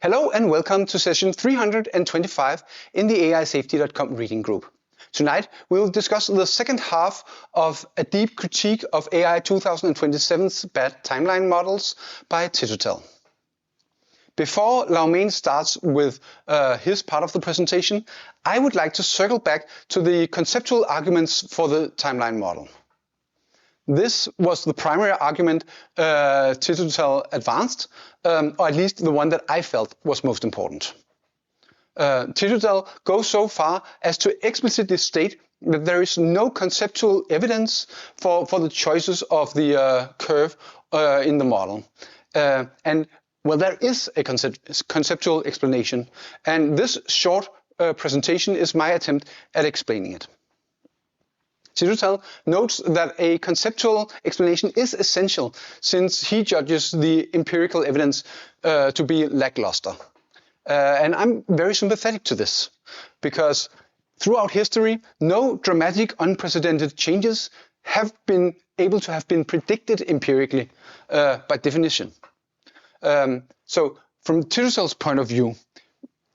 Hello and welcome to session 325 in the AI-safety.com reading group. Tonight we will discuss the second half of a deep critique of AI2027's bad timeline models by Titotel. Before Laumain starts with his part of the presentation, I would like to circle back to the conceptual arguments for the timeline model. This was the primary argument Titotel advanced, or at least the one that I felt was most important. Titotel goes so far as to explicitly state that there is no conceptual evidence for the choices of the curve in the model. And well, there is a conceptual explanation, and this short presentation is my attempt at explaining it. Titotel notes that a conceptual explanation is essential since he judges the empirical evidence to be lackluster. And I'm very sympathetic to this, because throughout history, no dramatic, unprecedented changes have been able to have been predicted empirically by definition. So from Titotel's point of view,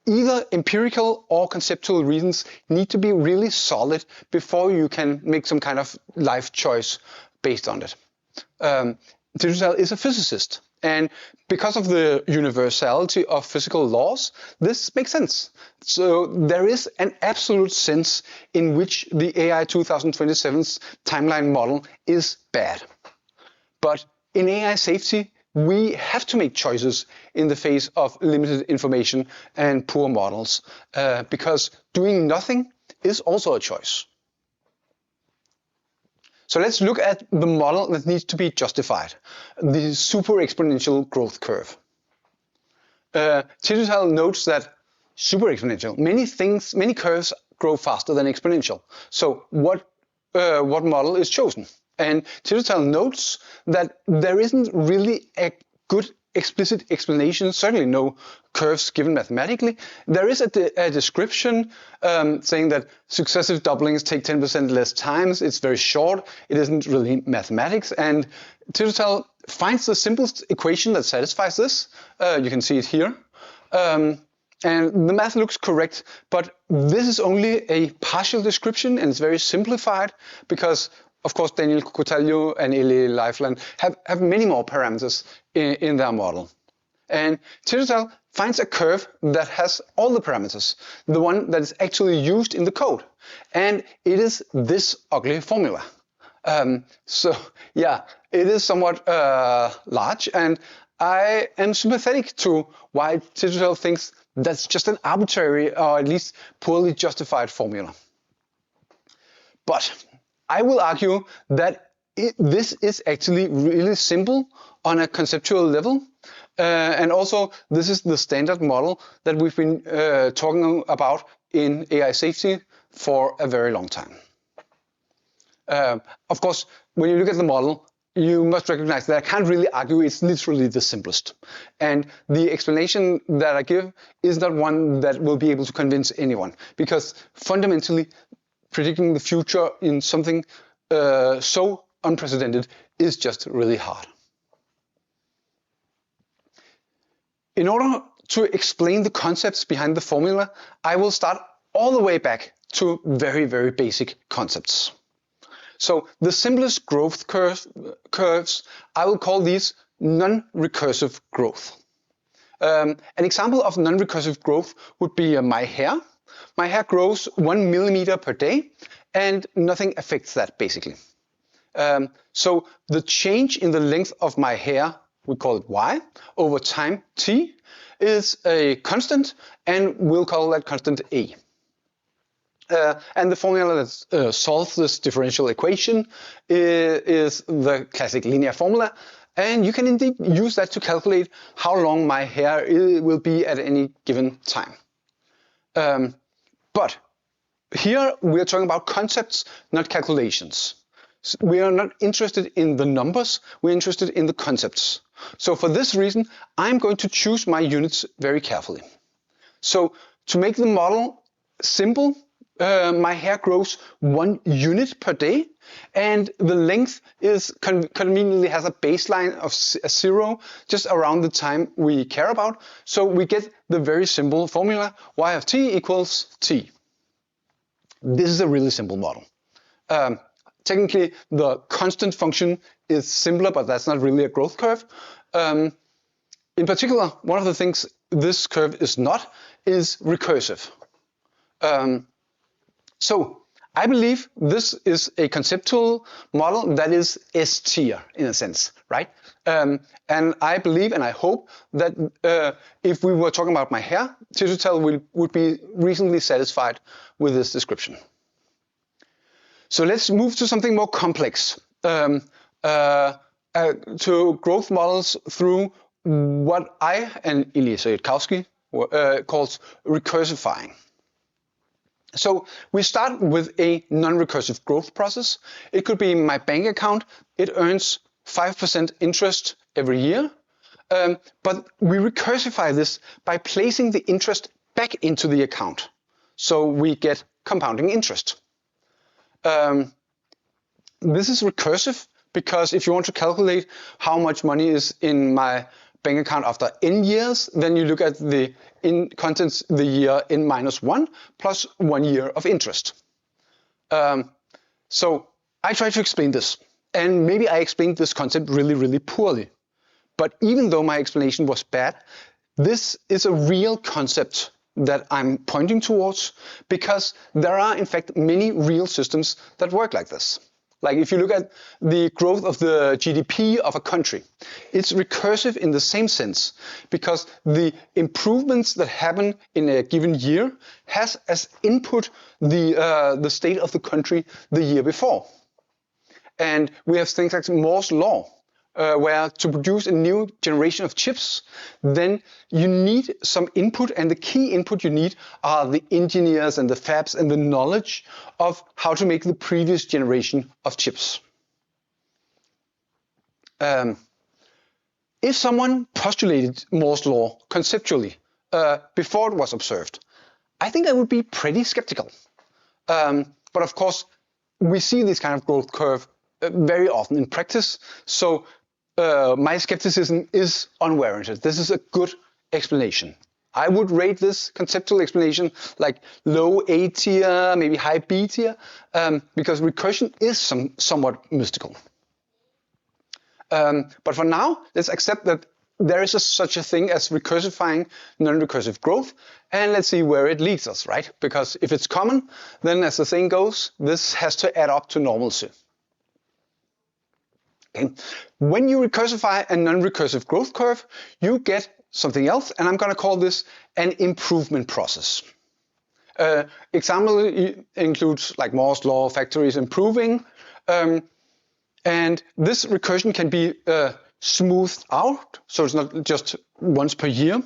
either empirical or conceptual reasons need to be really solid before you can make some kind of life choice based on it. Titotel is a physicist, and because of the universality of physical laws, this makes sense. So there is an absolute sense in which the AI2027's timeline model is bad. But in AI safety, we have to make choices in the face of limited information and poor models, because doing nothing is also a choice. So let's look at the model that needs to be justified, the super exponential growth curve. Titotel notes that super exponential, many curves grow faster than exponential. So what model is chosen? And Titotel notes that there isn't really a good explicit explanation, certainly no curves given mathematically. There is a description saying that successive doublings take 10% less times. It's very short. It isn't really mathematics. And Titotel finds the simplest equation that satisfies this. You can see it here. And the math looks correct, but this is only a partial description and it's very simplified because of course, Daniel Kokotaljo and Eli Lifeland have many more parameters in their model. And Titotel finds a curve that has all the parameters, the one that is actually used in the code. And it is this ugly formula. So yeah, it is somewhat large, and I am sympathetic to why Titotel thinks that's just an arbitrary or at least poorly justified formula. But I will argue that this is actually really simple on a conceptual level. And also, this is the standard model that we've been talking about in AI safety for a very long time. Of course, when you look at the model, you must recognize that I can't really argue it's literally the simplest. And the explanation that I give is not one that will be able to convince anyone, because fundamentally, predicting the future in something so unprecedented is just really hard. In order to explain the concepts behind the formula, I will start all the way back to very, very basic concepts. So the simplest growth curves, I will call these non-recursive growth. An example of non-recursive growth would be my hair. My hair grows 1 millimeter per day, and nothing affects that basically. So the change in the length of my hair, we call it y, over time t, is a constant, and we'll call that constant a. And the formula that solves this differential equation is the classic linear formula, and you can indeed use that to calculate how long my hair will be at any given time. But here we are talking about concepts, not calculations. We are not interested in the numbers, we're interested in the concepts. So for this reason, I'm going to choose my units very carefully. So to make the model simple, my hair grows 1 unit per day, and the length is conveniently has a baseline of 0 just around the time we care about. So we get the very simple formula y of t equals t. This is a really simple model. Technically, the constant function is simpler, but that's not really a growth curve. In particular, one of the things this curve is not is recursive. So I believe this is a conceptual model that is S-tier in a sense, right? And I believe and I hope that if we were talking about my hair, Digital would be reasonably satisfied with this description. So let's move to something more complex, to growth models through what I and Ilya Yudkowsky calls recursifying. So we start with a non-recursive growth process. It could be my bank account. It earns 5% interest every year. But we recursify this by placing the interest back into the account. So we get compounding interest. This is recursive because if you want to calculate how much money is in my bank account after n years, then you look at the contents the year n-1 plus 1 year of interest. So I try to explain this, and maybe I explained this concept really, really poorly. But even though my explanation was bad, this is a real concept that I'm pointing towards, because there are in fact many real systems that work like this. Like if you look at the growth of the GDP of a country, it's recursive in the same sense, because the improvements that happen in a given year has as input the state of the country the year before. And we have things like Moore's law, where to produce a new generation of chips, then you need some input, and the key input you need are the engineers and the fabs and the knowledge of how to make the previous generation of chips. If someone postulated Moore's law conceptually before it was observed, I think I would be pretty skeptical. But of course, we see this kind of growth curve very often in practice, so my skepticism is unwarranted. This is a good explanation. I would rate this conceptual explanation like low A tier, maybe high B tier, because recursion is somewhat mystical. But for now, let's accept that there is such a thing as recursifying non-recursive growth, and let's see where it leads us, right? Because if it's common, then as the saying goes, this has to add up to normalcy. Okay. When you recursify a non-recursive growth curve, you get something else, and I'm going to call this an improvement process. Example includes like Moore's law, factories improving, and this recursion can be smoothed out, so it's not just once per year.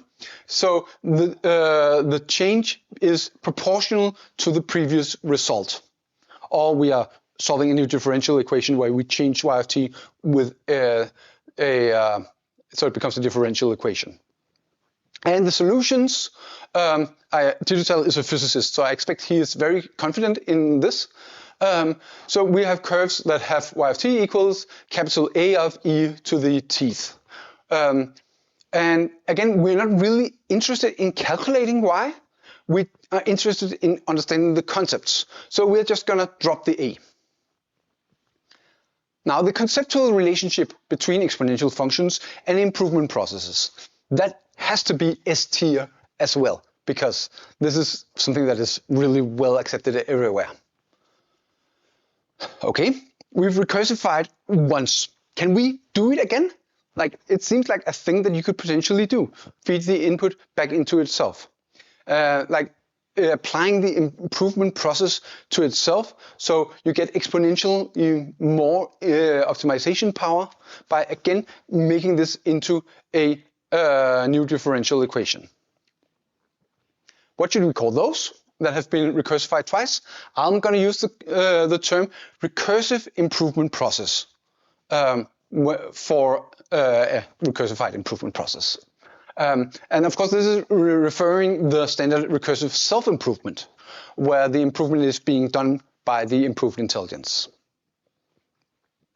So the change is proportional to the previous result, or we are solving a new differential equation where we change y of t with so it becomes a differential equation. And the solutions, Digital is a physicist, so I expect he is very confident in this. So we have curves that have y of t equals capital A of e to the tth. And again, we're not really interested in calculating y. We are interested in understanding the concepts. So we're just going to drop the a. Now, the conceptual relationship between exponential functions and improvement processes, that has to be S-tier as well, because this is something that is really well accepted everywhere. Okay, we've recursified once. Can we do it again? Like, it seems like a thing that you could potentially do, feed the input back into itself. Applying the improvement process to itself, so you get exponential more optimization power by again making this into a new differential equation. What should we call those that have been recursified twice? I'm going to use the term recursive improvement process for a recursified improvement process. And of course, this is referring the standard recursive self-improvement, where the improvement is being done by the improved intelligence.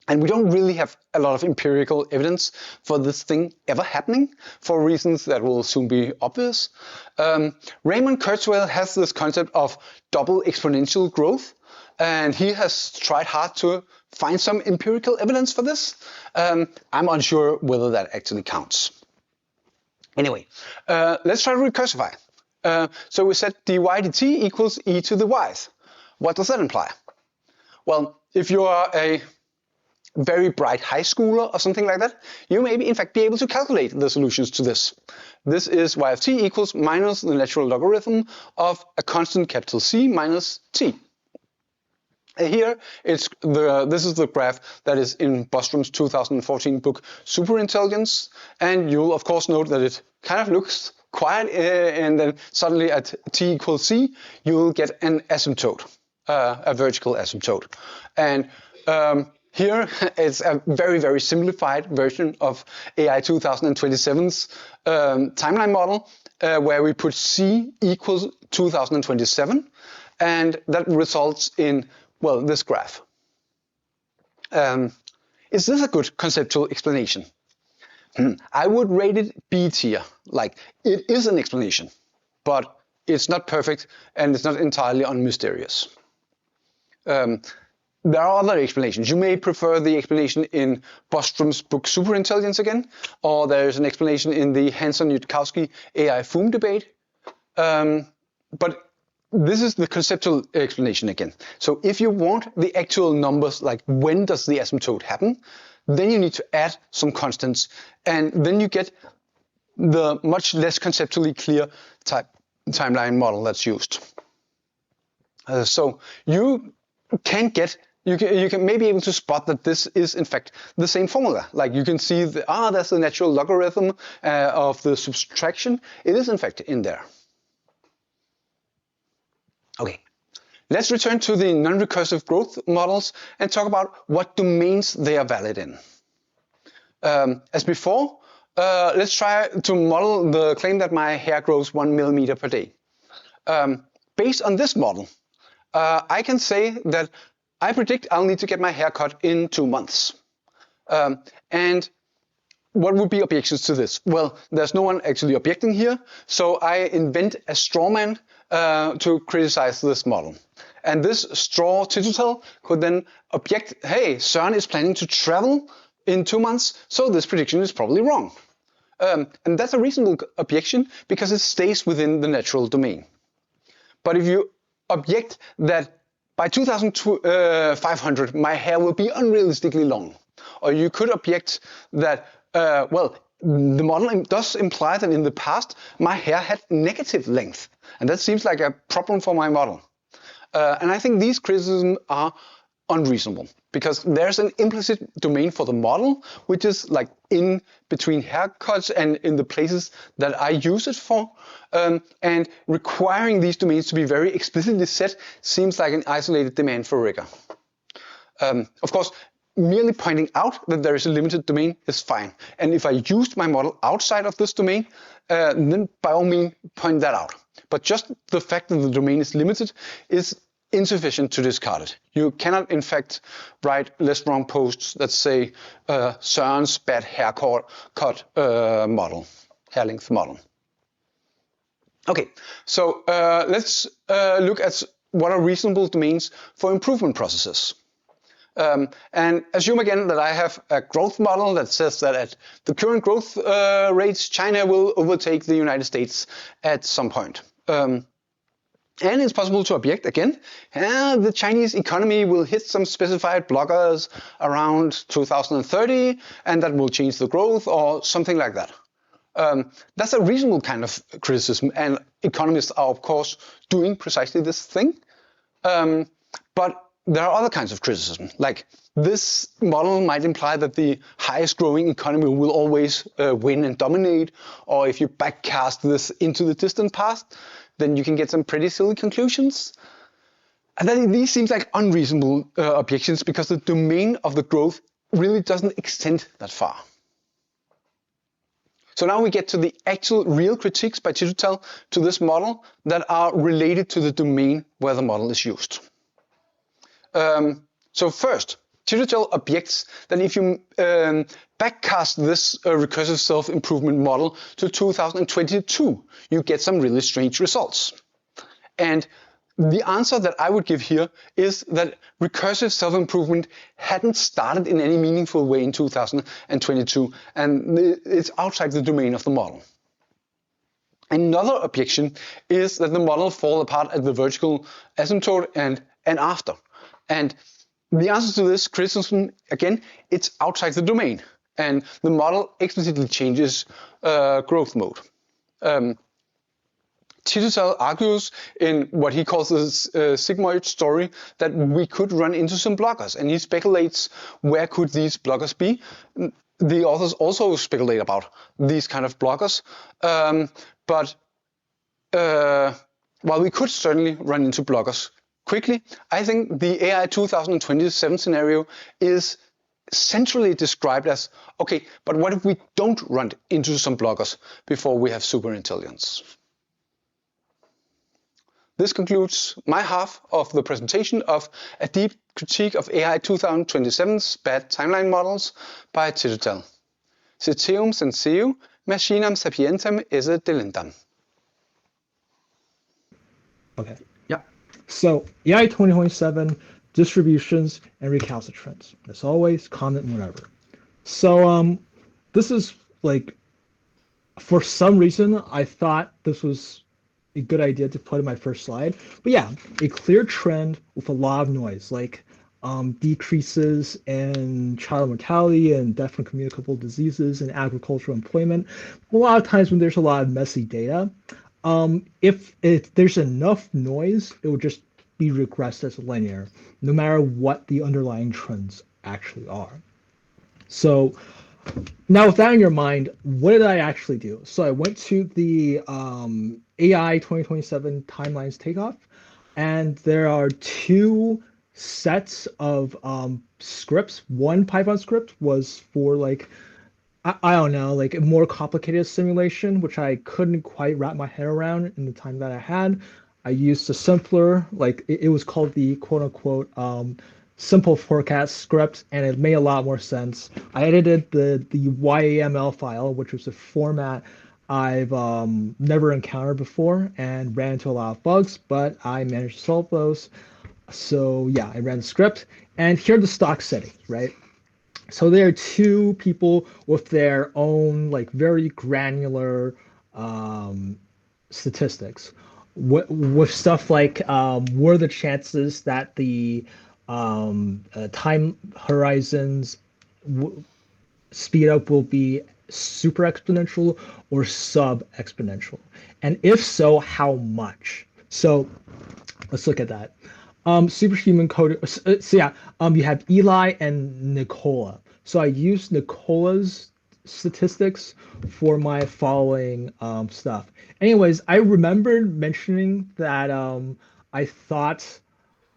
And we don't really have a lot of empirical evidence for this thing ever happening, for reasons that will soon be obvious. Raymond Kurzweil has this concept of double exponential growth, and he has tried hard to find some empirical evidence for this. I'm unsure whether that actually counts. Anyway, let's try to recursify. So we said dy dt equals e to the yth. What does that imply? Well, if you are a very bright high schooler or something like that, you may in fact be able to calculate the solutions to this. This is y of t equals minus the natural logarithm of a constant capital C minus t. Here, this is the graph that is in Bostrom's 2014 book Superintelligence, and you'll of course note that it kind of looks quiet, and then suddenly at t equals c, you'll get an asymptote, a vertical asymptote. And here it's a very, very simplified version of AI2027's timeline model, where we put c equals 2027, and that results in, well, this graph. Is this a good conceptual explanation? I would rate it B tier. Like, it is an explanation, but it's not perfect and it's not entirely unmysterious. There are other explanations. You may prefer the explanation in Bostrom's book Superintelligence again, or there's an explanation in the Hanson-Yudkowsky AI-FOOM debate. But this is the conceptual explanation again. So if you want the actual numbers, like when does the asymptote happen, then you need to add some constants, and then you get the much less conceptually clear timeline model that's used. So you can maybe be able to spot that this is in fact the same formula. Like you can see that's the natural logarithm of the subtraction. It is in fact in there. Okay, let's return to the non-recursive growth models and talk about what domains they are valid in. As before, let's try to model the claim that my hair grows 1 millimeter per day. Based on this model, I can say that I predict I'll need to get my hair cut in 2 months. And what would be objections to this? Well, there's no one actually objecting here, so I invent a straw man to criticize this model. And this straw titutel could then object, hey, Søren is planning to travel in 2 months, so this prediction is probably wrong. And that's a reasonable objection because it stays within the natural domain. But if you object that by 2500 my hair will be unrealistically long, or you could object that, well, the model does imply that in the past my hair had negative length, and that seems like a problem for my model. And I think these criticisms are unreasonable because there's an implicit domain for the model, which is like in between haircuts and in the places that I use it for. And requiring these domains to be very explicitly set seems like an isolated demand for rigor. Of course, merely pointing out that there is a limited domain is fine. And if I used my model outside of this domain, then by all means point that out. But just the fact that the domain is limited is insufficient to discard it. You cannot, in fact, write less wrong posts that say Søren's bad haircut model, hair length model. Okay, so let's look at what are reasonable domains for improvement processes. And assume again that I have a growth model that says that at the current growth rates, China will overtake the United States at some point. And it's possible to object again, the Chinese economy will hit some specified blockers around 2030, and that will change the growth or something like that. That's a reasonable kind of criticism, and economists are of course doing precisely this thing. But there are other kinds of criticism, like this model might imply that the highest growing economy will always win and dominate, or if you backcast this into the distant past, then you can get some pretty silly conclusions. And then these seem like unreasonable objections because the domain of the growth really doesn't extend that far. So now we get to the actual real critiques by Titotel to this model that are related to the domain where the model is used. So first, Titotel objects that if you backcast this recursive self-improvement model to 2022, you get some really strange results. And the answer that I would give here is that recursive self-improvement hadn't started in any meaningful way in 2022, and it's outside the domain of the model. Another objection is that the model falls apart at the vertical asymptote and after. And the answer to this criticism, again, it's outside the domain, and the model explicitly changes growth mode. Titotel argues in what he calls this sigmoid story that we could run into some blockers, and he speculates where could these blockers be. The authors also speculate about these kind of blockers, but while we could certainly run into blockers quickly, I think the AI 2027 scenario is centrally described as, okay, but what if we don't run into some blockers before we have superintelligence? This concludes my half of the presentation of a deep critique of AI 2027's bad timeline models by Titotel. Citium senseo, machinam sapientem esse delendam. Okay, yeah. So AI 2027 distributions and recalcitrance. As always, comment whatever. So this is like, for some reason, I thought this was a good idea to put in my first slide. But yeah, a clear trend with a lot of noise, like decreases in child mortality and death from communicable diseases and agricultural employment. A lot of times when there's a lot of messy data, if there's enough noise, it will just be regressed as linear, no matter what the underlying trends actually are. So now with that in your mind, what did I actually do? So I went to the AI 2027 timelines takeoff, and there are two sets of scripts. One Python script was for like, I don't know, like a more complicated simulation, which I couldn't quite wrap my head around in the time that I had. I used a simpler, like it was called the quote unquote simple forecast script, and it made a lot more sense. I edited the YAML file, which was a format I've never encountered before and ran into a lot of bugs, but I managed to solve those. So yeah, I ran the script, and here are the stock settings, right? So there are two people with their own like very granular statistics with stuff like what are the chances that the time horizons speed up will be super exponential or sub exponential, and if so, how much? So let's look at that. Superhuman code. So yeah, you have Eli and Nicola. So I used Nicola's statistics for my following stuff. Anyways, I remembered mentioning that I thought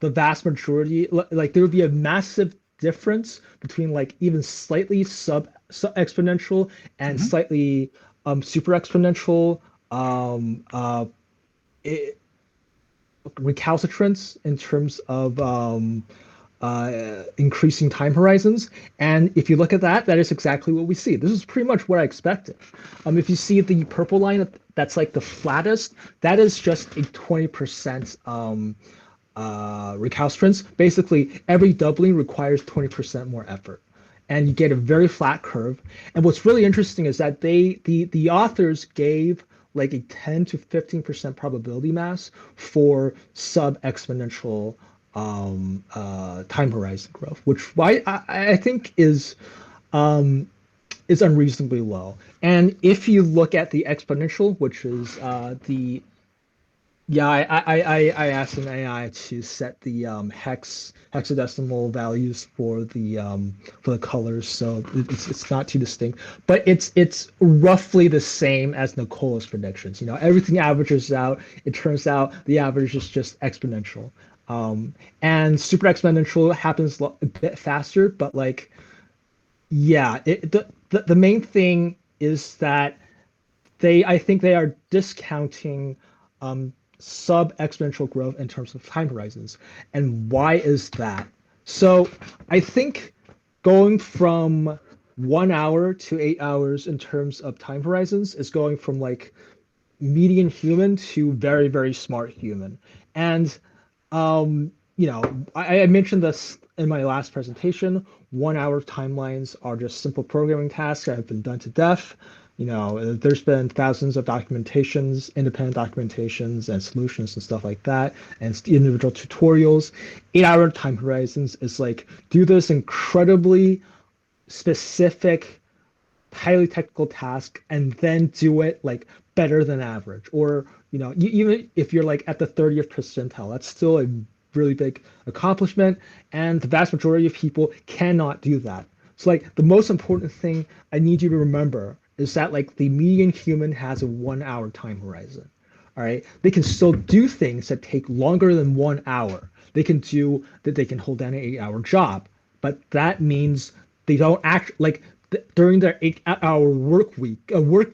the vast majority, like there would be a massive difference between like even slightly sub exponential and slightly super exponential recalcitrance in terms of increasing time horizons. And if you look at that, that is exactly what we see. This is pretty much what I expected. If you see the purple line that's like the flattest, that is just a 20% recalcitrance. Basically, every doubling requires 20% more effort, and you get a very flat curve. And what's really interesting is that the authors gave like a 10 to 15% probability mass for sub exponential time horizon growth, which I think is unreasonably low. And if you look at the exponential, which is the yeah, I asked an AI to set the hexadecimal values for the colors, so it's not too distinct, but it's roughly the same as Nicola's predictions. You know, everything averages out. It turns out the average is just exponential, and super exponential happens a bit faster, but like, yeah, the main thing is that I think they are discounting sub exponential growth in terms of time horizons. And why is that? So I think going from 1 hour to 8 hours in terms of time horizons is going from like median human to very, very smart human. And I mentioned this in my last presentation. 1 hour timelines are just simple programming tasks that have been done to death. There's been thousands of documentations, independent documentations, and solutions and stuff like that, and individual tutorials. 8 hour time horizons is like do this incredibly specific, highly technical task and then do it like better than average. Or, even if you're like at the 30th percentile, that's still a really big accomplishment. And the vast majority of people cannot do that. So like the most important thing I need you to remember is that like the median human has a 1 hour time horizon. All right. They can still do things that take longer than 1 hour. They can do that, they can hold down an 8 hour job. But that means they don't act like during their 8 hour work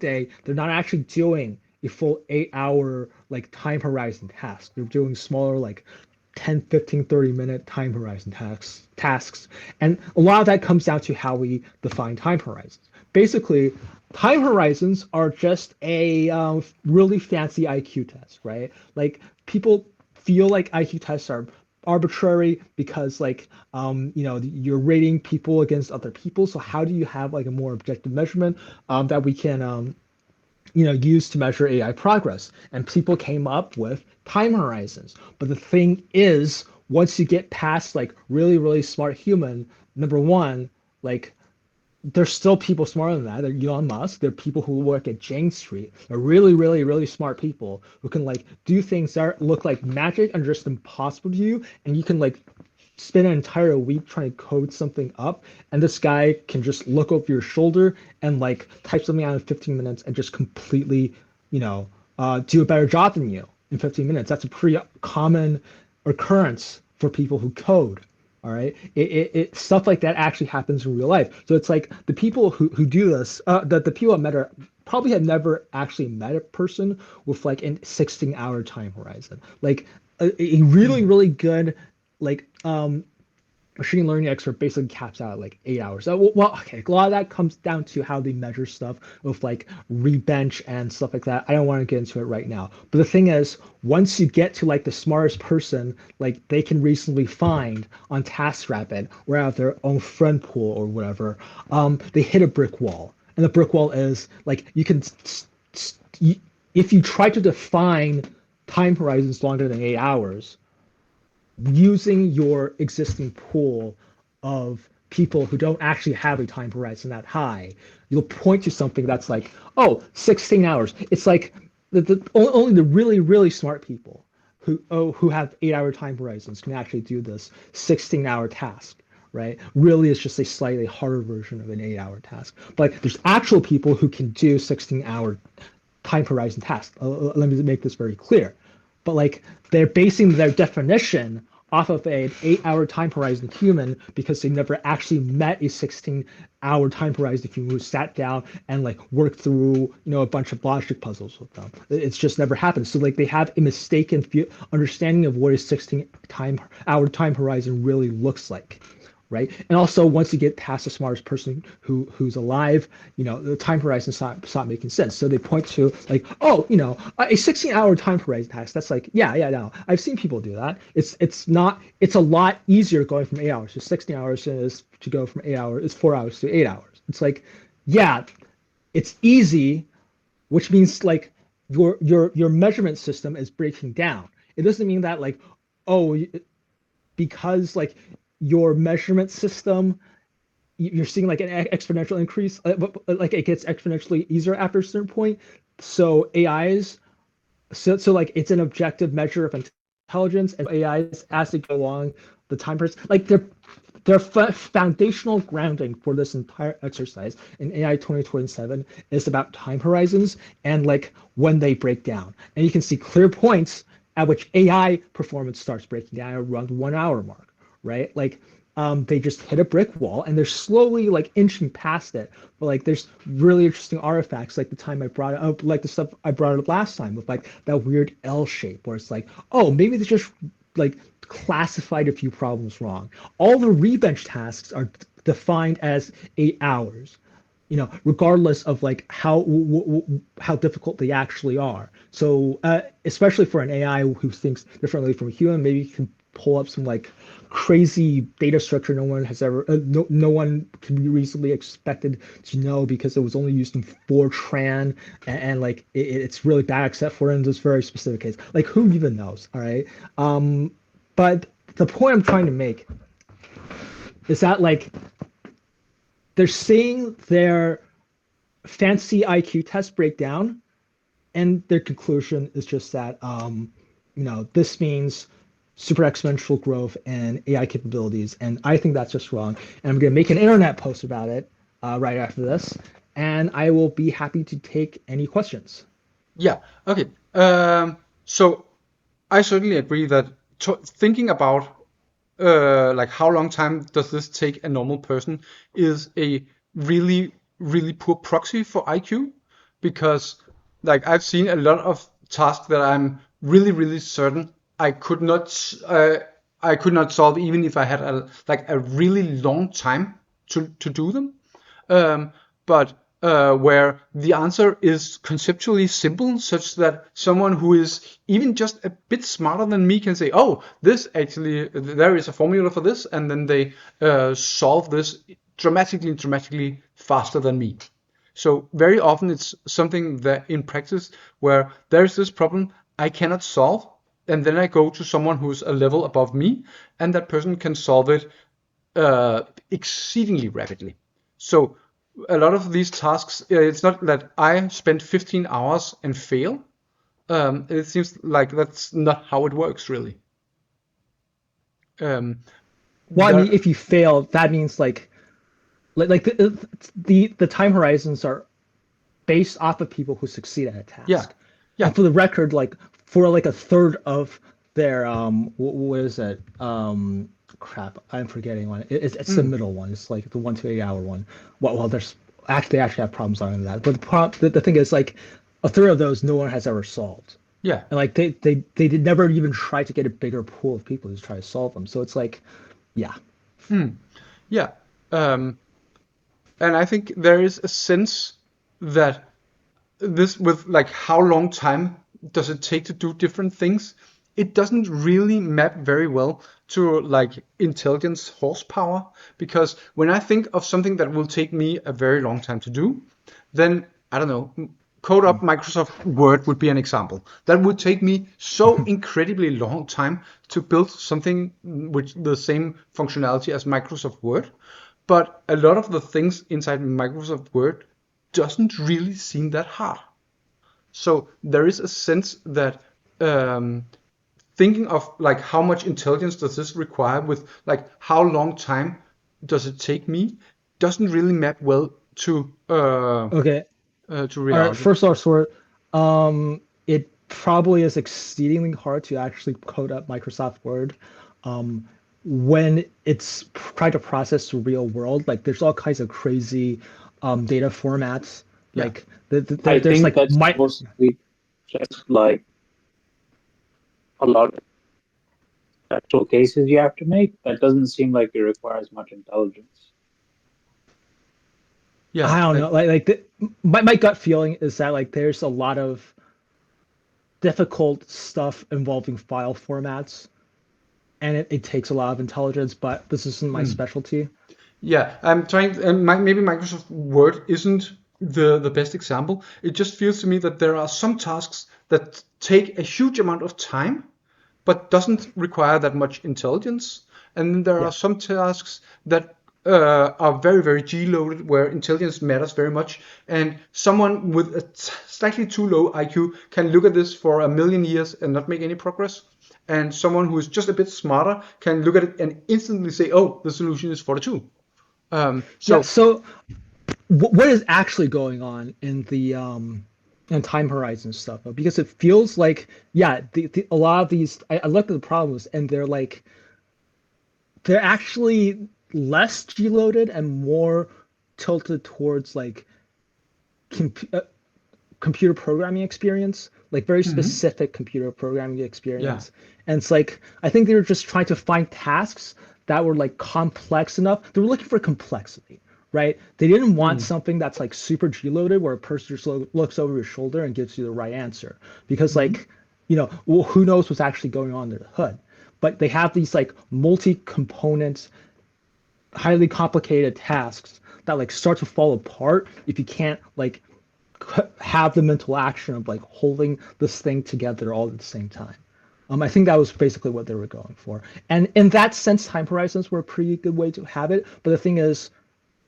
day, they're not actually doing a full 8 hour like time horizon task. They're doing smaller like 10, 15, 30-minute time horizon tasks. And a lot of that comes down to how we define time horizons. Basically, time horizons are just a really fancy IQ test, right? Like people feel like IQ tests are arbitrary because like you're rating people against other people. So how do you have like a more objective measurement that we can used to measure AI progress. And people came up with time horizons. But the thing is, once you get past like really, really smart human, number one, like there's still people smarter than that. They're Elon Musk. There are people who work at Jane Street. They're really, really, really smart people who can like do things that look like magic and just impossible to you. And you can like spend an entire week trying to code something up, and this guy can just look over your shoulder and like type something out in 15 minutes and just completely, do a better job than you in 15 minutes. That's a pretty common occurrence for people who code. All right, it stuff like that actually happens in real life. So it's like the people who do this, the people at Meta probably have never actually met a person with like a 16-hour time horizon. Like a really, really good like machine learning expert basically caps out at like 8 hours. Well, okay, a lot of that comes down to how they measure stuff with like rebench and stuff like that. I don't want to get into it right now. But the thing is, once you get to like the smartest person, like they can reasonably find on TaskRabbit or out of their own friend pool or whatever, they hit a brick wall. And the brick wall is like you can, if you try to define time horizons longer than 8 hours, using your existing pool of people who don't actually have a time horizon that high, you'll point to something that's like, oh, 16 hours. It's like only the really, really smart people who have 8 hour time horizons can actually do this 16-hour task, right? Really, it's just a slightly harder version of an 8 hour task. But there's actual people who can do 16-hour time horizon tasks. Let me make this very clear. But like they're basing their definition off of an 8 hour time horizon human because they never actually met a 16-hour time horizon human who sat down and like worked through a bunch of logic puzzles with them. It's just never happened. So like they have a mistaken understanding of what a 16-hour time horizon really looks like. Right. And also once you get past the smartest person who's alive, the time horizon stop making sense. So they point to like, oh, a 16-hour time horizon task. That's like, yeah, no. I've seen people do that. It's a lot easier going from 8 hours to 16 hours than it is to go from 8 hours, it's 4 hours to 8 hours. It's like, yeah, it's easy, which means like your measurement system is breaking down. It doesn't mean that like, oh, because like your measurement system, you're seeing like an exponential increase, like it gets exponentially easier after a certain point. So AIs, so like it's an objective measure of intelligence, and AIs as they go along the time period, like their foundational grounding for this entire exercise in AI 2027 is about time horizons and like when they break down. And you can see clear points at which AI performance starts breaking down around the 1 hour mark, right? Like they just hit a brick wall and they're slowly like inching past it. But like there's really interesting artifacts like the time I brought it up, like the stuff I brought up last time with like that weird L shape where it's like, oh, maybe they just like classified a few problems wrong. All the rebench tasks are defined as 8 hours, regardless of like how difficult they actually are. So, especially for an AI who thinks differently from a human, maybe you can pull up some like crazy data structure no one has ever, no one can be reasonably expected to know because it was only used in Fortran, and like it's really bad except for in this very specific case. Like who even knows? All right. Um, but the point I'm trying to make is that like they're seeing their fancy IQ test breakdown, and their conclusion is just that this means super exponential growth and AI capabilities, and I think that's just wrong. And I'm going to make an internet post about it right after this, and I will be happy to take any questions. Yeah. Okay. So I certainly agree that thinking about like how long time does this take a normal person is a really really poor proxy for IQ, because like I've seen a lot of tasks that I'm really really certain I could not I could not solve even if I had a really long time to do them. But where the answer is conceptually simple, such that someone who is even just a bit smarter than me can say, "Oh, this actually there is a formula for this," and then they solve this dramatically faster than me. So very often it's something that in practice where there's this problem I cannot solve, and then I go to someone who's a level above me, and that person can solve it exceedingly rapidly. So a lot of these tasks, it's not that I spend 15 hours and fail. It seems like that's not how it works, really. Um, Well, I mean, there, if you fail, that means like the time horizons are based off of people who succeed at a yeah, task. yeah, And for the record, like for like a third of their what is it? Crap, I'm forgetting one. It's the mm, middle one. It's like the 1 to 8 hour one. Well, there's actually they actually have problems on that. But the thing is like a third of those no one has ever solved. yeah, And like they did never even try to get a bigger pool of people to try to solve them. So it's like, yeah. mm, yeah. Um, and I think there is a sense that this with like how long time does it take to do different things, it doesn't really map very well to like intelligence horsepower, because when I think of something that will take me a very long time to do, then I don't know, code up Microsoft Word would be an example. That would take me so incredibly long time to build something with the same functionality as Microsoft Word. But a lot of the things inside Microsoft Word doesn't really seem that hard. So there is a sense that um, thinking of like how much intelligence does this require with like how long time does it take me doesn't really map well Okay. to All right. reality. First off, sort it probably is exceedingly hard to actually code up Microsoft Word. Um, when it's trying to process the real world, like there's all kinds of crazy data formats. Yeah, Like I there's think like that's my mostly just like a lot of special cases you have to make. That doesn't seem like it requires much intelligence. yeah, I don't know. My gut feeling is that like there's a lot of difficult stuff involving file formats, and it takes a lot of intelligence. But this isn't my mm, specialty. yeah. I'm trying. Maybe Microsoft Word isn't the best example. It just feels to me that there are some tasks that take a huge amount of time but doesn't require that much intelligence. And then there are Yeah. some tasks that are very, very G-loaded, where intelligence matters very much. And someone with a slightly too low IQ can look at this for a million years and not make any progress. And someone who is just a bit smarter can look at it and instantly say, "Oh, the solution is 42." Yeah. So So what is actually going on in the in time horizon stuff? Because it feels like, yeah, a lot of these I looked at the problems and they're like they're actually less G-loaded and more tilted towards like comp- uh, computer programming experience, like very specific computer programming Yeah. experience. And it's like I think they were just trying to find tasks that were like complex enough. They were looking for complexity, right? They didn't want something that's like super G-loaded where a person just looks over your shoulder and gives you the right answer. Because like, well, who knows what's actually going on under the hood. But they have these like multi-component, highly complicated tasks that like start to fall apart if you can't like have the mental action of like holding this thing together all at the same time. I think that was basically what they were going for. And in that sense, time horizons were a pretty good way to have it. But the thing is,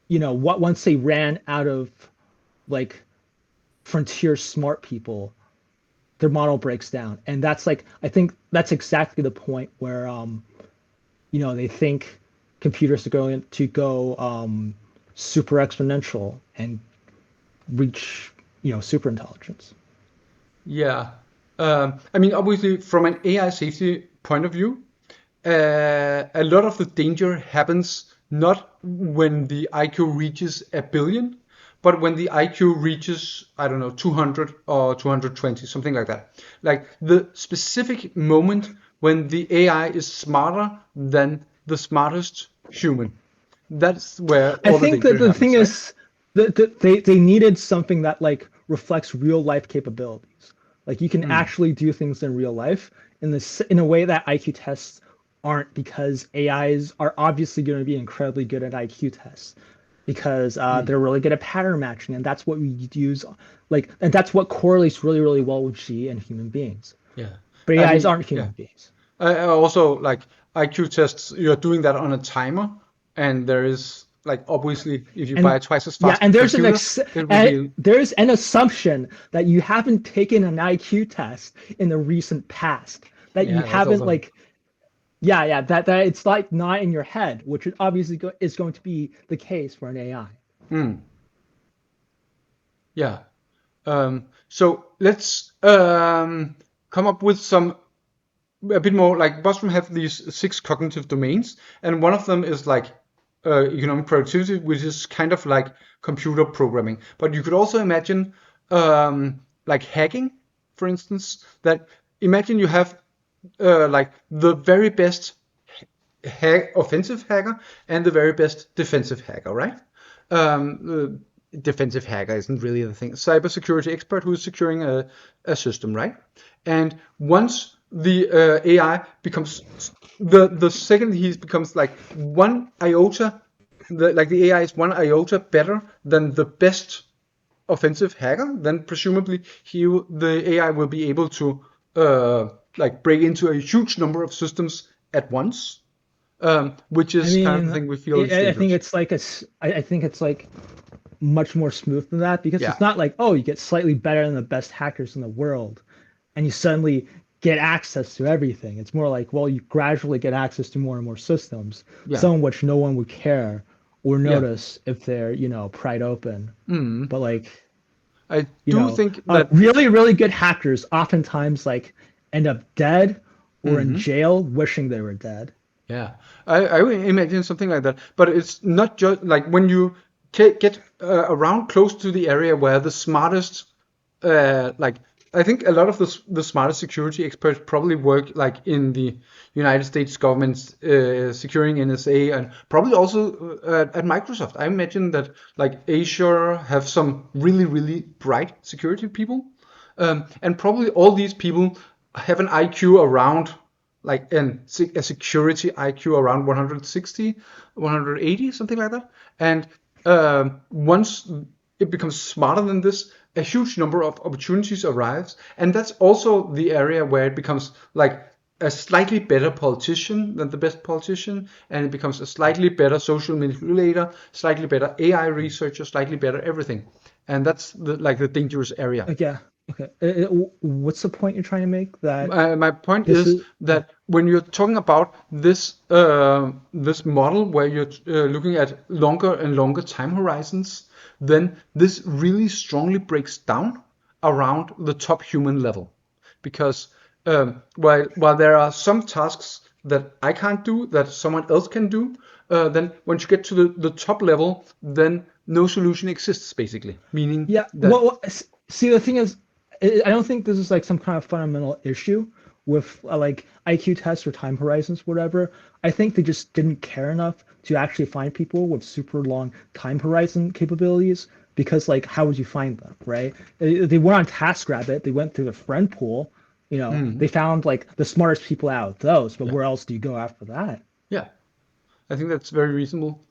what once they ran out of like frontier smart people, their model breaks down. And that's like I think that's exactly the point where they think computers are going to go super exponential and reach, super intelligence. Yeah. I mean, obviously, from an AI safety point of view, a lot of the danger happens not when the IQ reaches a billion, but when the IQ reaches, I don't know, 200 or 220, something like that. Like the specific moment when the AI is smarter than the smartest human. That's where I all the think that danger the thing happens, right? is that they needed something that like reflects real life capabilities. Like you can actually do things in real life in a way that IQ tests aren't, because AIs are obviously going to be incredibly good at IQ tests because they're really good at pattern matching, and that's what we use, like, and that's what correlates really really well with G and human beings. Yeah. But I AIs mean, aren't yeah. human beings. I also like IQ tests, you're doing that on a timer, and there is like obviously if you buy And a twice as yeah, fast and computer, it will be there's an assumption that you haven't taken an IQ test in the recent past, that you yeah, that's haven't also like, yeah, that it's like not in your head, which is obviously is going to be the case for an AI. yeah. So let's come up with some a bit more like Bostrom have these 6 cognitive domains, and one of them is like economic productivity, which is kind of like computer programming. But you could also imagine like hacking, for instance. That imagine you have like the very best offensive hacker and the very best defensive hacker, right? Defensive hacker isn't really the thing. Cybersecurity expert who is securing a system, right? And once the AI becomes the second he becomes like 1 iota, the AI is 1 iota better than the best offensive hacker, then presumably the AI will be able to like break into a huge number of systems at once, which I is kind of the mean, thing we feel is I think dangerous. it's like I think it's like much more smooth than that, because Yeah, it's not like, oh, you get slightly better than the best hackers in the world and you suddenly get access to everything. It's more like, well, you gradually get access to more and more systems, yeah, some of which no one would care or yeah. notice if they're, pried open. But like, I do think that. really, really good hackers oftentimes like end up dead or in Mhm. jail wishing they were dead. Yeah, I would imagine something like that. But it's not just like when you get around close to the area where the smartest, like I think a lot of the smartest security experts probably work like in the United States government's securing NSA, and probably also at Microsoft. I imagine that like Azure have some really really bright security people, and probably all these people have an IQ around like a security IQ around 160, 180, something like that. And once it becomes smarter than this, a huge number of opportunities arrives. And that's also the area where it becomes like a slightly better politician than the best politician, and it becomes a slightly better social manipulator, slightly better AI researcher, slightly better everything. And that's like the dangerous area. Yeah. Okay. What's the point you're trying to make? That My point this is is that when you're talking about this model where you're looking at longer and longer time horizons, then this really strongly breaks down around the top human level, because while there are some tasks that I can't do, that someone else can do, then once you get to the top level, then no solution exists, basically. Meaning Yeah. that, See, the thing is, I don't think this is like some kind of fundamental issue with like IQ tests or time horizons, whatever. I think they just didn't care enough to actually find people with super long time horizon capabilities because like how would you find them, right? They went on TaskRabbit, they went through the friend pool, hmm, they found like the smartest people out of those, but yeah, where else do you go after that? yeah, I think that's very reasonable.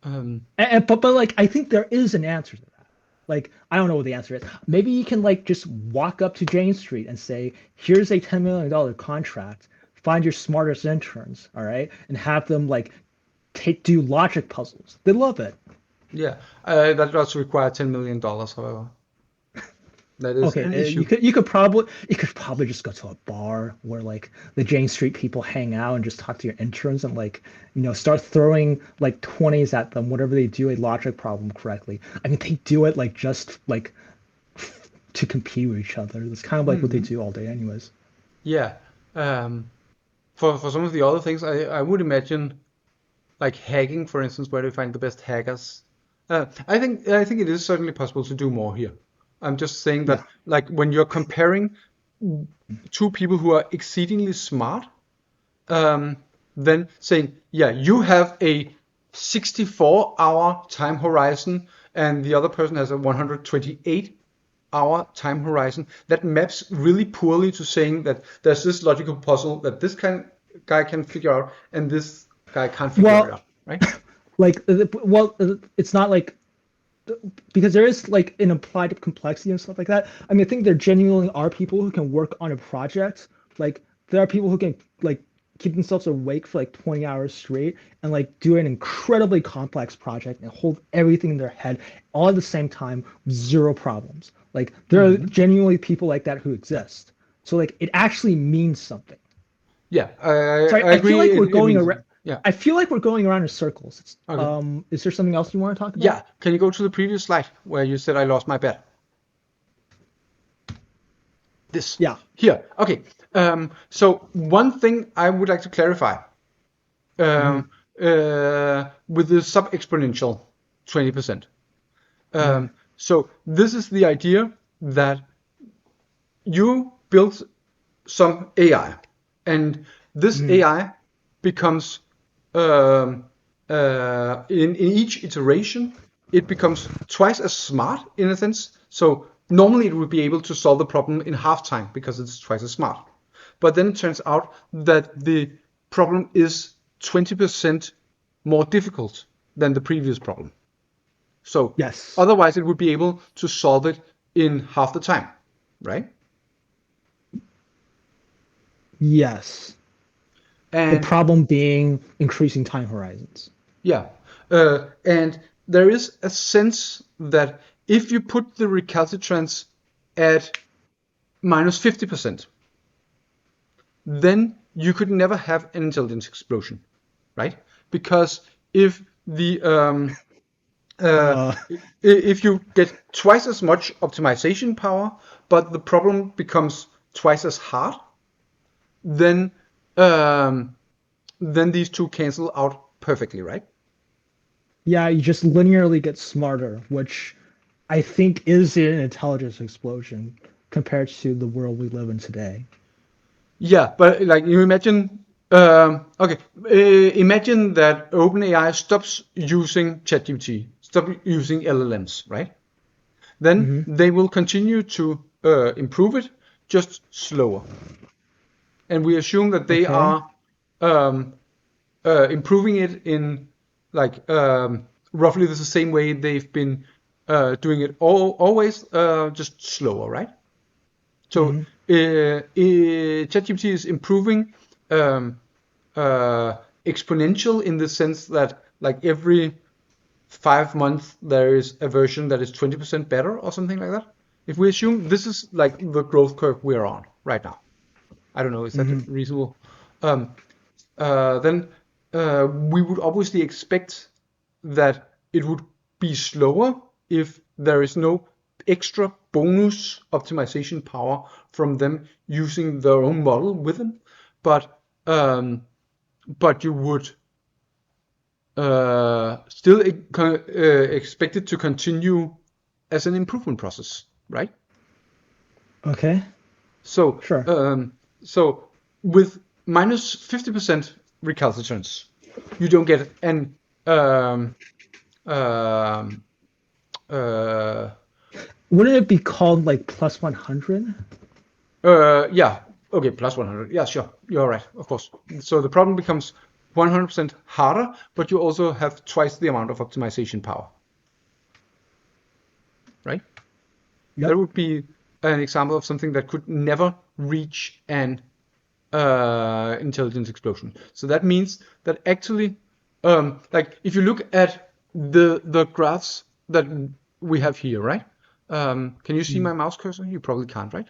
Um, But like I think there is an answer to that. Like I don't know what the answer is. Maybe you can like just walk up to Jane Street and say, "Here's a $10 million contract. Find your smartest interns, all right, and have them like take do logic puzzles." They love it. yeah, that does require $10 million, however. That is Okay, an issue. you could probably just go to a bar where like the Jane Street people hang out and just talk to your interns and like start throwing like 20s at them whenever they do a logic problem correctly. I mean they do it like just like to compete with each other. That's kind of like what they Hmm. do all day anyways. Yeah. Um, for some of the other things, I would imagine like hacking, for instance, where do you find the best hackers? I think it is certainly possible to do more here. I'm just saying that Yeah. like when you're comparing two people who are exceedingly smart, um, then saying, yeah, you have a 64-hour time horizon and the other person has a 128-hour time horizon, that maps really poorly to saying that there's this logical puzzle that guy can figure out and this guy can't figure it Well, out, right? it's not like because there is like an implied complexity and stuff like that. I mean, I think there genuinely are people who can work on a project. Like there are people who can like keep themselves awake for like 20 hours straight and like do an incredibly complex project and hold everything in their head all at the same time, zero problems. Like there are Hmm. genuinely people like that who exist. So like it actually means something. Yeah, Sorry, I I feel agree. like we're It going means around. yeah. I feel like we're going around in circles. Okay. Is there something else you want to talk about? Yeah. Can you go to the previous slide where you said I lost my bet? This Yeah. here. Okay. So one thing I would like to clarify Hmm. um, with the sub-exponential 20%. Yeah. So this is the idea that you build some AI, and this Hmm. AI becomes um, in each iteration, it becomes twice as smart in a sense. So normally it would be able to solve the problem in half time because it's twice as smart. But then it turns out that the problem is 20% more difficult than the previous problem. So Yes. otherwise it would be able to solve it in half the time, right? Yes. The And problem being increasing time horizons. yeah, and there is a sense that if you put the recalcitrance at minus 50%, then you could never have an intelligence explosion, right? Because if the uh, Uh, if you get twice as much optimization power, but the problem becomes twice as hard, then um, then these two cancel out perfectly, right? yeah, you just linearly get smarter, which I think is an intelligence explosion compared to the world we live in today. Yeah, but like you imagine, okay, imagine that OpenAI stops using ChatGPT, stop using LLMs, right? Then Hmm. they will continue to improve it, just slower. And we assume that they Okay. are um, improving it in like roughly the same way they've been doing it always, just slower, right? So Hmm. ChatGPT is improving um, exponential in the sense that like every 5 months there is a version that is 20% better or something like that. If we assume this is like the growth curve we're on right now, I don't know, is that Hmm. reasonable? Um, then we would obviously expect that it would be slower if there is no extra bonus optimization power from them using their own model with them. But but you would still expect it to continue as an improvement process, right? Okay. So, Sure. so with minus 50% recalcitrance, you don't get an Wouldn't it be called like plus 100? yeah, okay, plus 100. Yeah, sure, you're right, of course. So the problem becomes 100% harder, but you also have twice the amount of optimization power, right? Yep. That would be an example of something that could never reach an intelligence explosion. So that means that actually, like if you look at the graphs that we have here, right? Can you see my mouse cursor? You probably can't, right?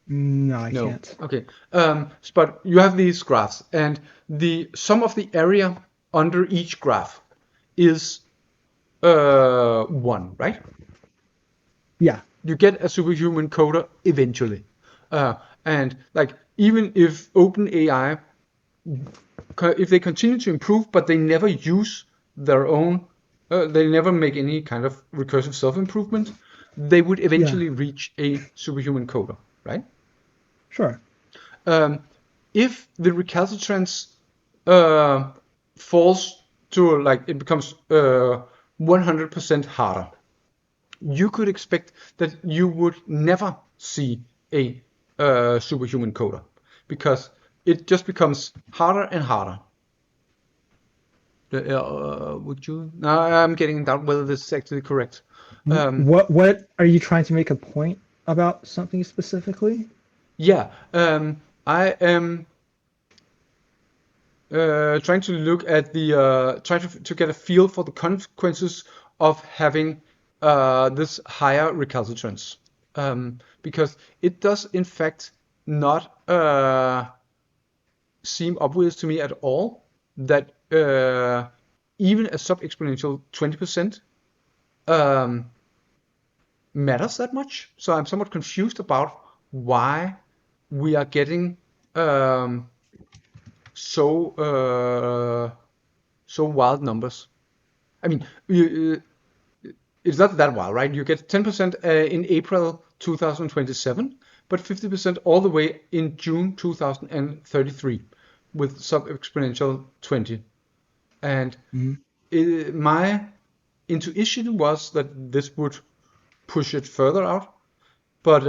No, I No. can't. Okay. But you have these graphs, and the sum of the area under each graph is 1, right? Yeah. You get a superhuman coder eventually. And like even if OpenAI, if they continue to improve, but they never use their own, they never make any kind of recursive self-improvement, they would eventually reach a superhuman coder, right? Sure. If the recalcitrance falls to like it becomes 100% harder, you could expect that you would never see a superhuman coder because it just becomes harder and harder. Would you? No, I'm getting doubt whether this is actually correct. What are you trying to make a point about something specifically? Yeah, I am trying to look at the trying to get a feel for the consequences of having this higher recalcitrance, because it does in fact not seem obvious to me at all that even a sub-exponential 20% matters that much. So I'm somewhat confused about why we are getting so so wild numbers. I mean, it's not that wild, right? You get 10% in April 2027, but 50% all the way in June 2033 with sub-exponential 20. And my intuition was that this would push it further out, but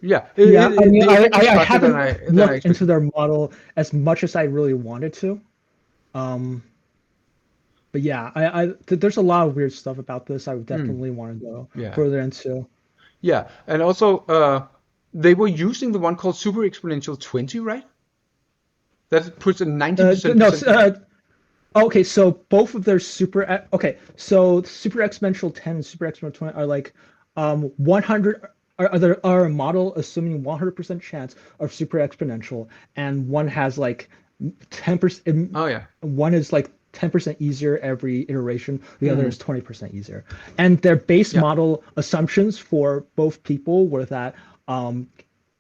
yeah, Yeah, I mean, the effect is I faster than haven't I looked into expected. their model as much as I really wanted to. Um, but yeah, there's a lot of weird stuff about this I would Hmm. definitely want to go Yeah, further into. yeah, and also they were using the one called super exponential 20, right? That puts a 90% No, percentage. okay, so both of their okay, so super exponential 10 and super exponential 20 are like 100 are a model assuming 100% chance of super exponential, and one has like 10%, Oh yeah. one is like 10% easier every iteration, the other Hmm. is 20% easier. And their base Yeah. model assumptions for both people were that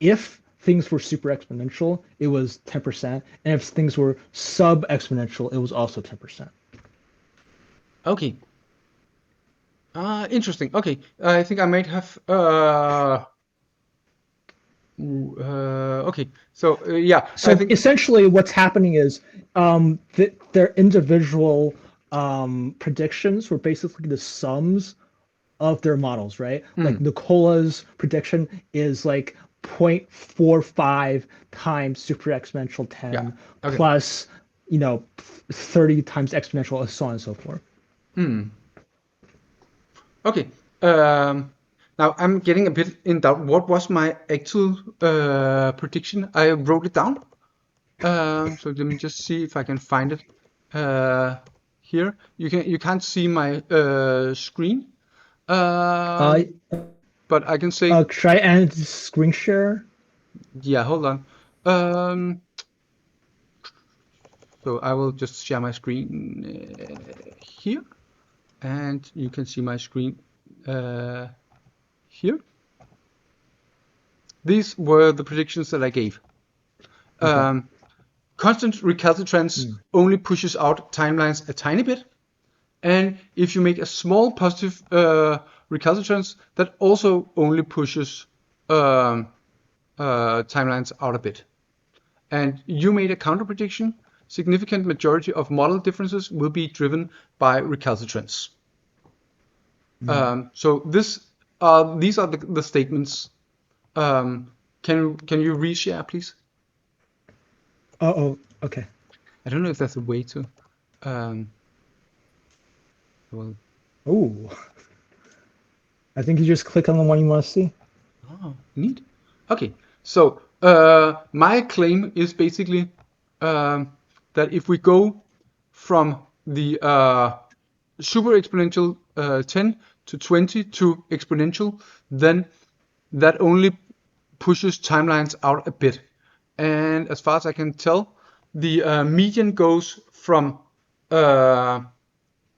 if things were super exponential, it was 10%, and if things were sub exponential, it was also 10%. Okay. Interesting. Okay. I think I might have okay. So yeah, I So think essentially, what's happening is their individual predictions were basically the sums of their models, right? Like hmm, Nicola's prediction is like 0.45 times super exponential yeah. 10 Okay. plus, 30 times exponential, and so on and so forth. Hmm. Okay. Now I'm getting a bit in doubt. What was my actual prediction? I wrote it down. So let me just see if I can find it here. You can't see my screen, Uh, but I can say should I end screen share? yeah. Hold on. Um, so I will just share my screen here, and you can see my screen here. these were the predictions that I gave. Constant recalcitrance only pushes out timelines a tiny bit. And if you make a small positive recalcitrance, that also only pushes timelines out a bit. And you made a counter prediction. Significant majority of model differences will be driven by recalcitrance. So these are the statements. Can you reshare, please? Oh, okay. I don't know if that's a way to. Well, Oh, I think you just click on the one you want to see. oh, neat. Okay, so my claim is basically that if we go from the super exponential 10 to 20 to exponential, then that only pushes timelines out a bit. And as far as I can tell, the median goes from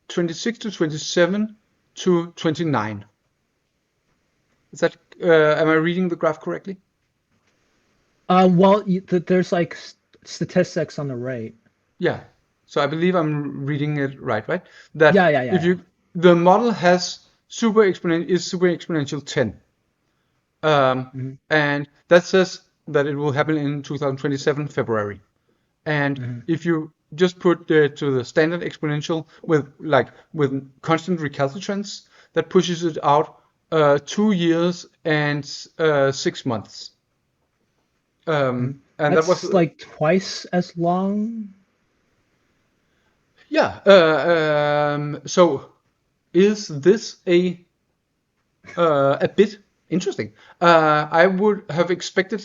26 to 27 to 29. Is that am I reading the graph correctly? Well, there's like statistics on the right. Yeah. So I believe I'm reading it right? That Yeah. if the model has super exponential 10. And that says that it will happen in 2027 February. And if you just put to the standard exponential with constant recalcitrance, that pushes it out 2 years and 6 months. And That's that was like twice as long. yeah. So is this a bit interesting? I would have expected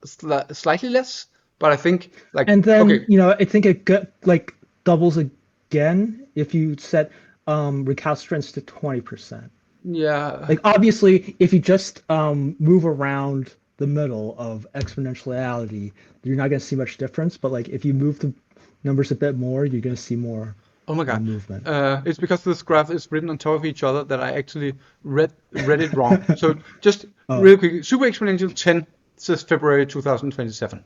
slightly less, but I think And then, okay, I think it like doubles again if you set recalcitrance to 20%. yeah. Like obviously, if you just move around the middle of exponentiality, you're not going to see much difference. But like if you move the numbers a bit more, you're going to see more Oh my God. movement. It's because this graph is written on top of each other that I actually read it wrong. So just real quick, super exponential 10 says February 2027.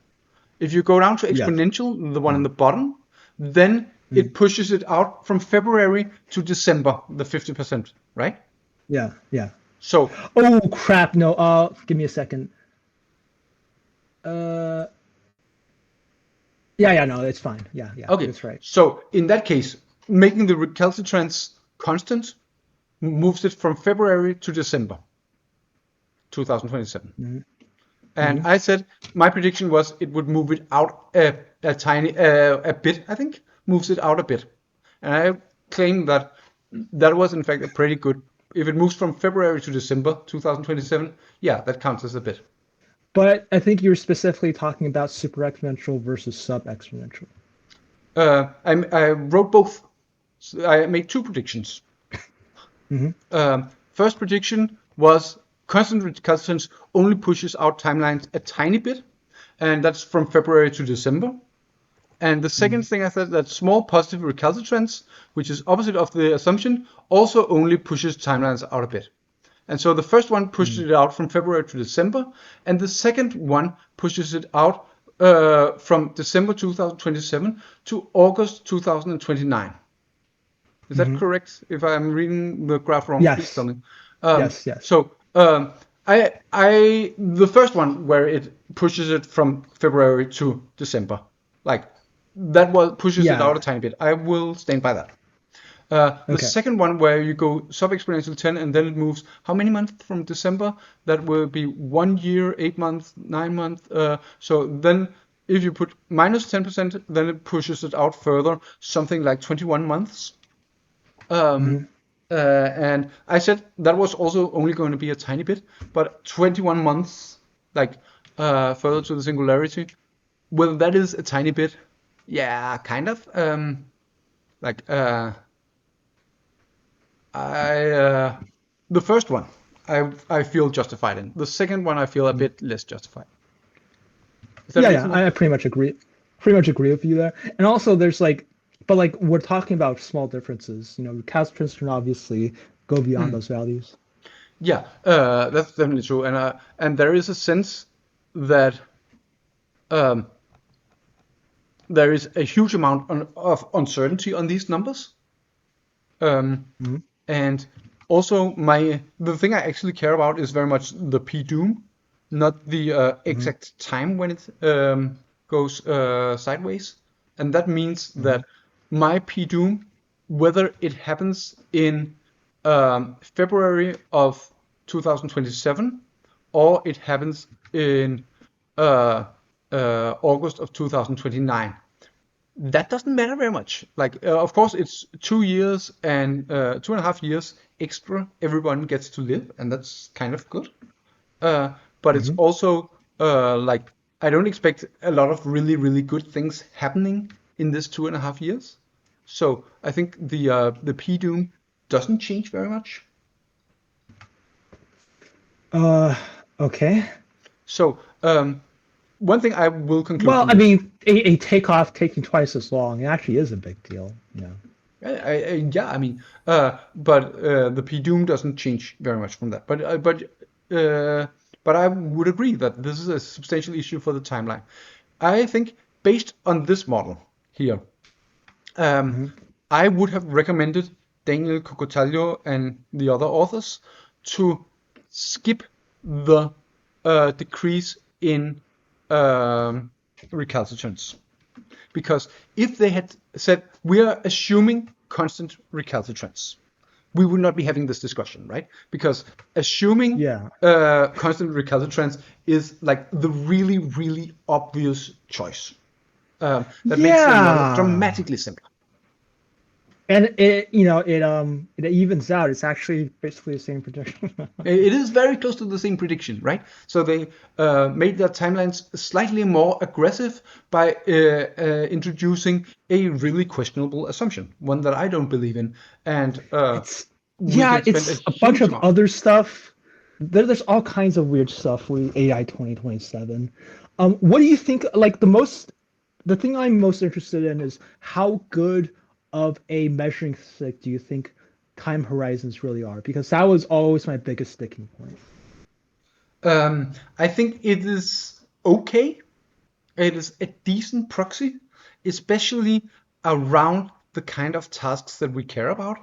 If you go down to Yes. exponential, the one in the bottom, then it pushes it out from February to December, the 50%, right? Yeah. So Oh crap! No. Give me a second. Yeah. No, it's fine. Yeah. okay, That's right. so in that case, making the recalcitrance constant moves it from February to December 2027. And I said my prediction was it would move it out a tiny a bit. I think moves it out a bit, and I claim that that was in fact a pretty good. If it moves from February to December 2027, yeah, that counts as a bit. But I think you're specifically talking about super exponential versus sub exponential. I wrote both. So I made two predictions. First prediction was constant recalcitrance only pushes out timelines a tiny bit, and that's from February to December. And the second thing I said that small positive recalcitrance, which is opposite of the assumption, also only pushes timelines out a bit. And so the first one pushes it out from February to December, and the second one pushes it out from December 2027 to August 2029. Is that correct? If I'm reading the graph wrong, please tell Yes. me. Yes. So I the first one where it pushes it from February to December, like that pushes it out a Yeah. tiny bit. I will stand by that. The Okay. second one where you go sub exponential 10 and then it moves how many months from December? That will be 1 year, 8 months, 9 months. So then if you put minus 10%, then it pushes it out further, something like 21 months. And I said that was also only going to be a tiny bit, but 21 months, further to the singularity. Well, that is a tiny bit. Yeah, kind of. Like the first one, I feel justified in. The second one, I feel a bit less justified. Is that Yeah. reasonable? I pretty much agree. Pretty much agree with you there. And also, there's but like we're talking about small differences. Recalcitrance can obviously go beyond those values. Yeah, that's definitely true, and there is a sense that um, there is a huge amount of uncertainty on these numbers. Um, Mhm. and also, the thing I actually care about is very much the P doom, not the Mhm. exact time when it goes sideways. And that means Mhm. that my P doom, whether it happens in February of 2027 or it happens in uh, August of 2029, that doesn't matter very much. Like, of course, it's 2 years and 2.5 years extra everyone gets to live, and that's kind of good. But it's Mhm. also like I don't expect a lot of really, really good things happening in this 2.5 years. So I think the P Doom doesn't change very much. Uh, okay. So one thing I will conclude Well, from I this. mean, a takeoff taking twice as long, it actually is a big deal. Yeah. Yeah, I mean, but the P Doom doesn't change very much from that. Uh, but I would agree that this is a substantial issue for the timeline. I think based on this model here, um, Hmm. I would have recommended Daniel Cocotaglio and the other authors to skip the decrease in um, recalcitrance. Because if they had said, we are assuming constant recalcitrance, we would not be having this discussion, right? Because assuming Yeah. constant recalcitrance is like the really, really obvious choice. That makes the model Yeah. dramatically simpler. And it evens out. It's actually basically the same prediction. It is very close to the same prediction, right? So they made their timelines slightly more aggressive by introducing a really questionable assumption, one that I don't believe in, and It's we yeah, can spend a it's a bunch huge of amount. other stuff. There's all kinds of weird stuff with AI 2027. What do you think? Like the thing I'm most interested in is how good of a measuring stick do you think time horizons really are? Because that was always my biggest sticking point. I think it is okay. It is a decent proxy, especially around the kind of tasks that we care about.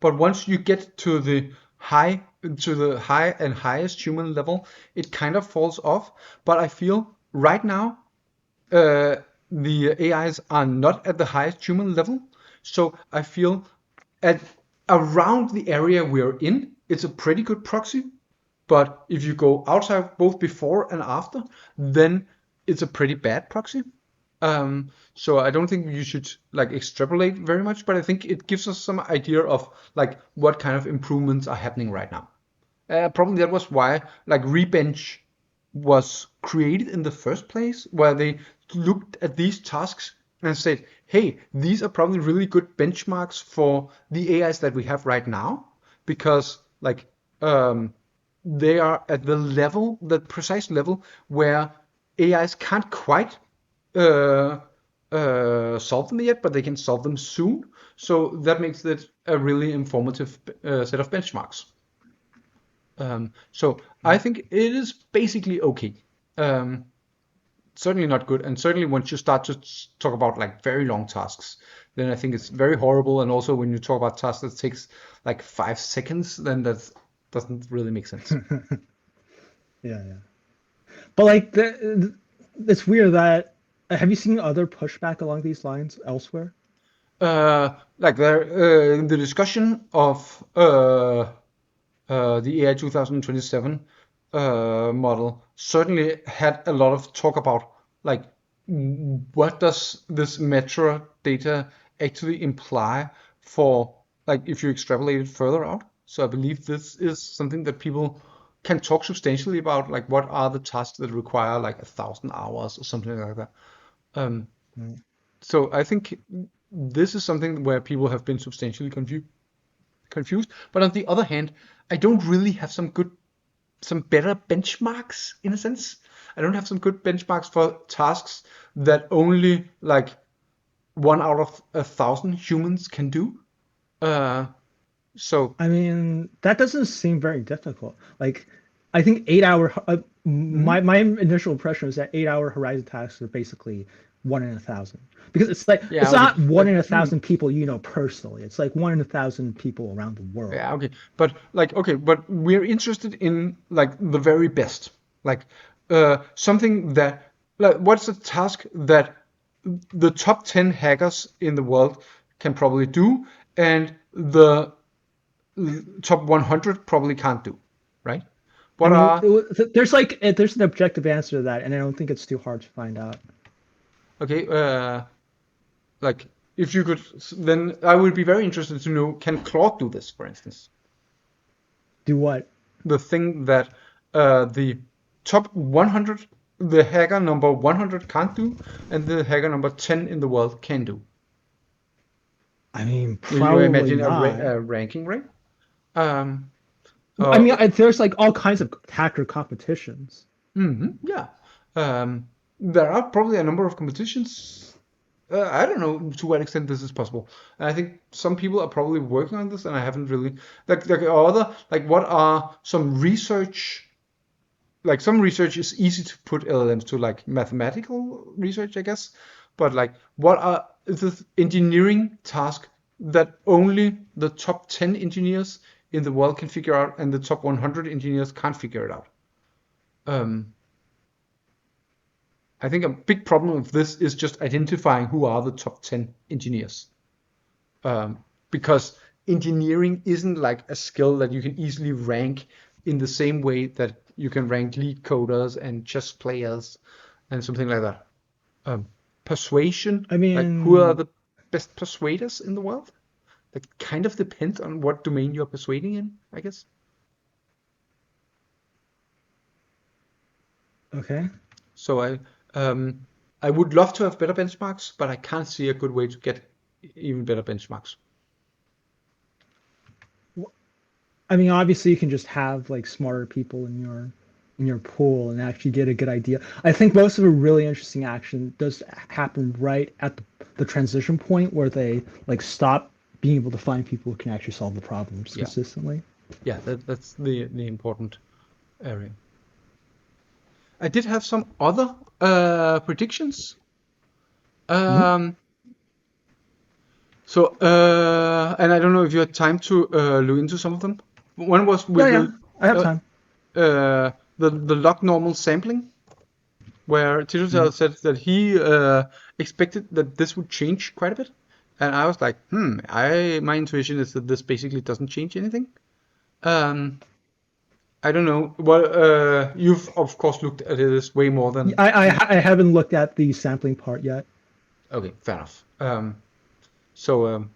But once you get to the high and highest human level, it kind of falls off. But I feel right now uh, the AIs are not at the highest human level. So I feel at around the area we're in, it's a pretty good proxy. But if you go outside both before and after, then it's a pretty bad proxy. So I don't think you should like extrapolate very much, but I think it gives us some idea of like what kind of improvements are happening right now. Probably that was why like Rebench was created in the first place, where they looked at these tasks and said, hey, these are probably really good benchmarks for the AIs that we have right now, because like um, they are at the level, the precise level where AIs can't quite uh, solve them yet, but they can solve them soon. So that makes it a really informative set of benchmarks. So I think it is basically okay. Um, Certainly not good, and certainly once you start to talk about like very long tasks, then I think it's very horrible. And also when you talk about tasks that takes like 5 seconds, then that doesn't really make sense. Yeah, yeah. But like it's weird that have you seen other pushback along these lines elsewhere? Like the discussion of the AI 2027 model certainly had a lot of talk about like what does this metro data actually imply for like if you extrapolate it further out. So I believe this is something that people can talk substantially about, like what are the tasks that require like 1,000 hours or something like that. Um, Mm. so I think this is something where people have been substantially confused. But on the other hand, I don't really have some better benchmarks in a sense. I don't have some good benchmarks for tasks that only like 1 out of 1,000 humans can do. Uh, So I mean, that doesn't seem very difficult. Like, I think 8 hour. mhm. My initial impression is that 8 hour horizon tasks are basically 1 in 1,000 because it's like Yeah, it's okay, not one but in a thousand people you know personally. It's like 1 in 1,000 people around the world. yeah, okay, but like okay, but we're interested in like the very best, like something that like what's a task that the top 10 hackers in the world can probably do, and the top 100 probably can't do, right? I What mean, are there's an objective answer to that, and I don't think it's too hard to find out. okay? Like if you could, then I would be very interested to know, can Claude do this, for instance? Do what? The thing that the top 100, the hacker number 100 can't do, and the hacker number 10 in the world can do. I mean, You probably imagine not. a ranking, right? Um, I mean, uh, there's like all kinds of hacker competitions. yeah. Um, there are probably a number of competitions. I don't know to what extent this is possible. And I think some people are probably working on this, and I haven't really like other like what are some research, like some research is easy to put LLMs to, like mathematical research, I guess. But like, what are the engineering task that only the top 10 engineers in the world can figure out, and the top 100 engineers can't figure it out? Um, I think a big problem of this is just identifying who are the top 10 engineers. Because engineering isn't like a skill that you can easily rank in the same way that you can rank lead coders and chess players and something like that. Um, Persuasion, I like who are mean, the best persuaders in the world? That kind of depends on what domain you're persuading in, I guess. okay. So um, I would love to have better benchmarks, but I can't see a good way to get even better benchmarks. I mean, obviously, you can just have like smarter people in your pool and actually get a good idea. I think most of a really interesting action does happen right at the transition point where they like stop being able to find people who can actually solve the problems Yeah, consistently. yeah, that's the important area. I did have some other predictions. Mhm. Um, and I don't know if you had time to look into some of them. One was Yeah, with yeah, I have uh, time. the log normal sampling, where Mhm. Tito said that he expected that this would change quite a bit, and I was like, my intuition is that this basically doesn't change anything. Um, I don't know. Well, you've of course looked at this way more than me. I haven't looked at the sampling part yet. Okay, fair enough. So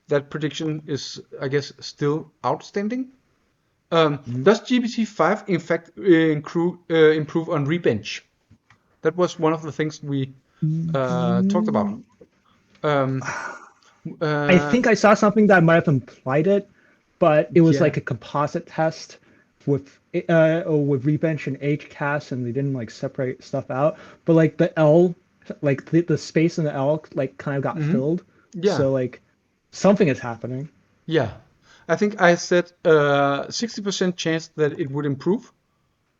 that prediction is, I guess, still outstanding. Mhm. Does GPT-5 in fact improve on rebench? That was one of the things we talked about. Um, I uh, think I saw something that might have implied it, but it was yeah. like a composite test with Rebench and HCAS, and they didn't like separate stuff out. But like the L, like the space in the L, like kind of got Hmm. filled. Yeah. So like something is happening. Yeah. I think I said 60% chance that it would improve.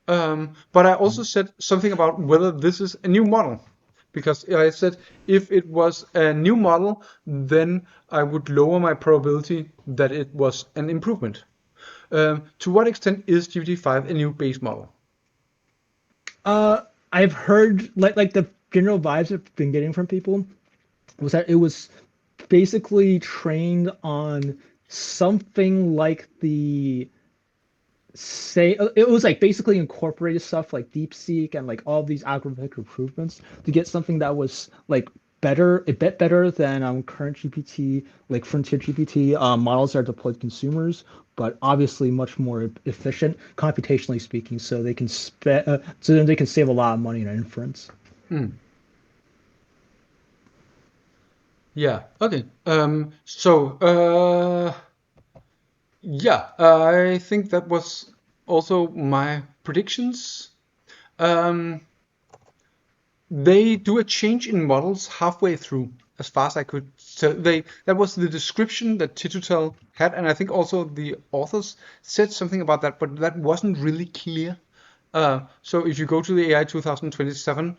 But I also said something about whether this is a new model. Because I said if it was a new model, then I would lower my probability that it was an improvement. To what extent is GPT-5 a new base model? Uh, I've heard like the general vibes I've been getting from people was that it was basically trained on something like the say it was like basically incorporated stuff like DeepSeek and like all these algorithmic improvements to get something that was like a bit better than current GPT, like frontier GPT models that are deployed to consumers, but obviously much more efficient computationally speaking, so they can so then they can save a lot of money in inference. Hmm. Yeah. Okay. Yeah, I think that was also my predictions. Um, they do a change in models halfway through. as far as I could tell. That was the description that Titutel had, and I think also the authors said something about that, but that wasn't really clear. So if you go to the AI 2027,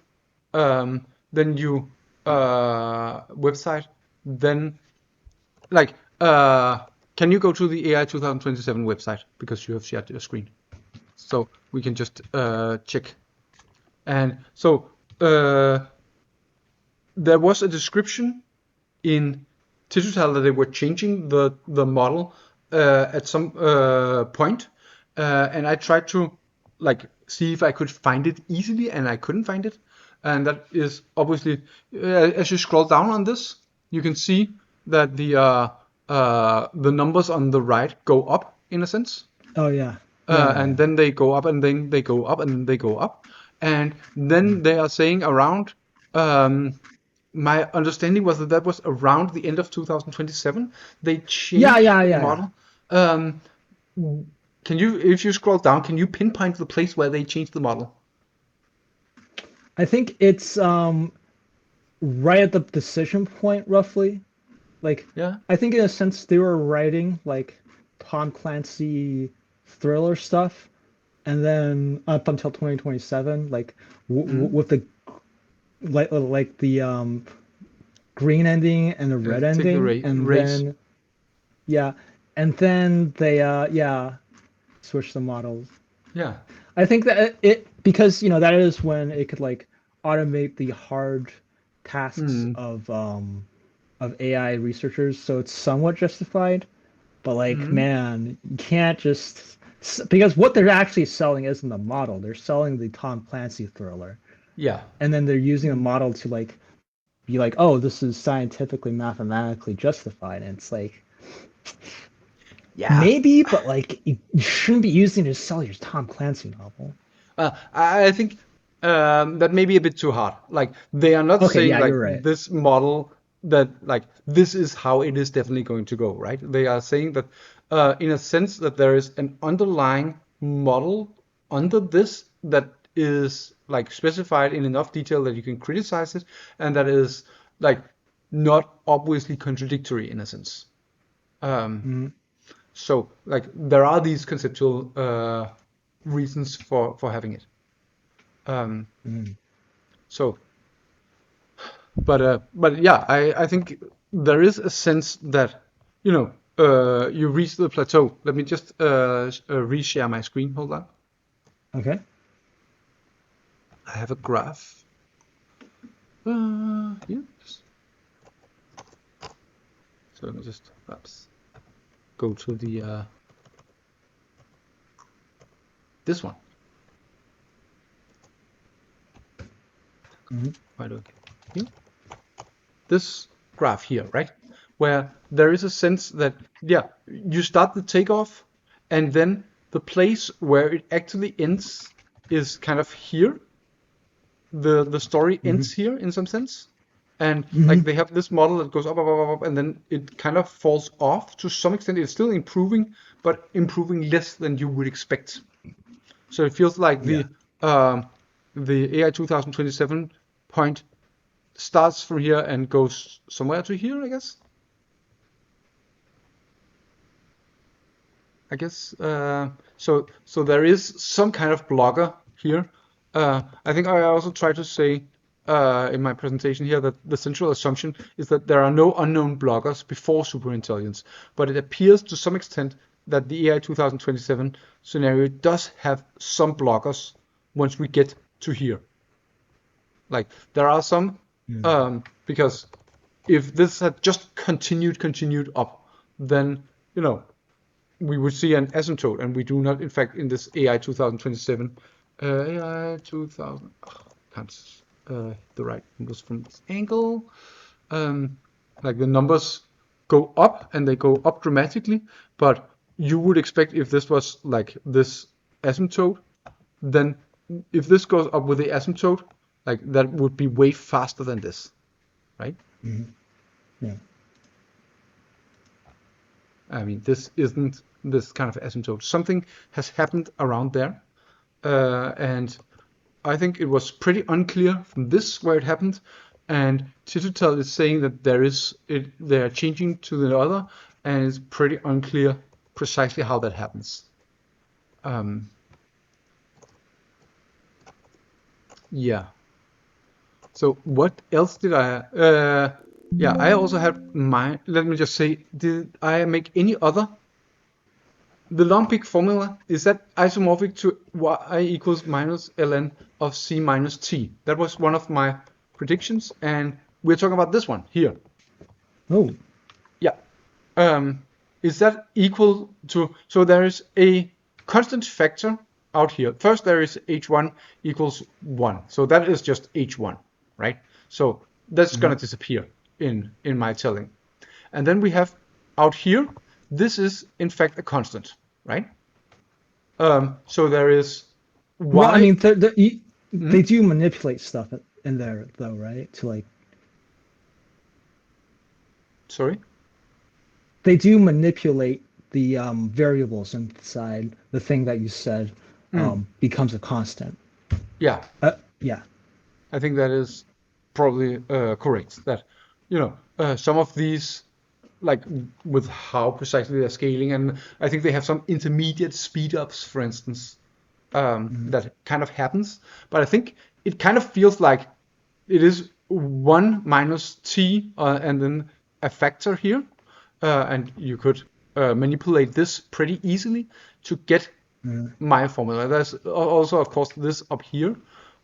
then you website, then like can you go to the AI 2027 website because you have shared your screen, so we can just check. And so there was a description in Digital that they were changing the model at some point, and I tried to like see if I could find it easily, and I couldn't find it. And that is obviously, as you scroll down on this, you can see that the numbers on the right go up in a sense. Oh yeah. Yeah, And yeah. then they go up, and then they go up, and then they go up, and then they are saying around. My understanding was that was around the end of 2027. They Yeah, changed yeah, the yeah, yeah. model. Um, can you, if you scroll down, can you pinpoint the place where they changed the model? I think it's right at the decision point, roughly. Like, Yeah. I think in a sense they were writing like Tom Clancy thriller stuff, and then up until 2027, like Mm. with the like the green ending and the red Take the ending, and race. then yeah, and then they yeah switch the models. Yeah. I think that it because that is when it could like automate the hard tasks Mm. of AI researchers, so it's somewhat justified. But like, Mm. man, you can't just because what they're actually selling isn't the model. They're selling the Tom Clancy thriller, Yeah. and then they're using a model to like be like, oh, this is scientifically, mathematically justified. And it's like Yeah. maybe, but like you shouldn't be using it to sell your Tom Clancy novel. I think that may be a bit too hard. Like they are not Okay, saying yeah, like you're right. this model that like this is how it is definitely going to go, right? They are saying that in a sense that there is an underlying model under this that is like specified in enough detail that you can criticize it, and that is like not obviously contradictory in a sense. Um, Mhm. so like there are these conceptual reasons for having it. Um, Mhm. so, but yeah, I think there is a sense that you reach the plateau. Let me just reshare my screen. Hold on. Okay. I have a graph. Here. So let me just perhaps go to the this one. Mhm. Why do I get here? This graph here, right? Where there is a sense that, yeah, you start the takeoff, and then the place where it actually ends is kind of here. The story Mhm. ends here in some sense. And like Mhm. they have this model that goes up, up, up, up, up, and then it kind of falls off to some extent. It's still improving, but improving less than you would expect. So it feels like Yeah. the AI 2027 point starts from here and goes somewhere to here, I guess. So there is some kind of blocker here. I think I also tried to say in my presentation here that the central assumption is that there are no unknown blockers before superintelligence, but it appears to some extent that the AI 2027 scenario does have some blockers once we get to here. Like there are some, Mm. because if this had just continued up, then we would see an asymptote, and we do not, in fact, in this AI 2027, AI 2000, can't the right numbers from this angle. Um, like the numbers go up, and they go up dramatically, but you would expect if this was like this asymptote, then if this goes up with the asymptote, like that would be way faster than this, right? Mhm. Yeah. I mean, this isn't this kind of asymptote. Something has happened around there, and I think it was pretty unclear from this where it happened, and Titurtel is saying that they are changing to the other, and it's pretty unclear precisely how that happens. Yeah. So what else did I? Yeah, I also had my. Let me just say, did I make any other? The long peak formula, is that isomorphic to y equals minus ln of c minus t? That was one of my predictions, and we're talking about this one here. Oh, Yeah. Is that equal to, so there is a constant factor out here. First, there is h1 equals 1. So that is just h1, right? So that's going to disappear in my telling. And then we have out here, this is in fact a constant, right? So there is well, I y. mean, they do manipulate stuff in there, though, right? To like, Sorry? they do manipulate the variables inside the thing that you said becomes a constant. Yeah. Yeah. I think that is probably correct. That, some of these, like with how precisely they're scaling, and I think they have some intermediate speed ups, for instance, that kind of happens. But I think it kind of feels like it is 1 minus t and then a factor here, and you could manipulate this pretty easily to get my formula. There's also, of course, this up here,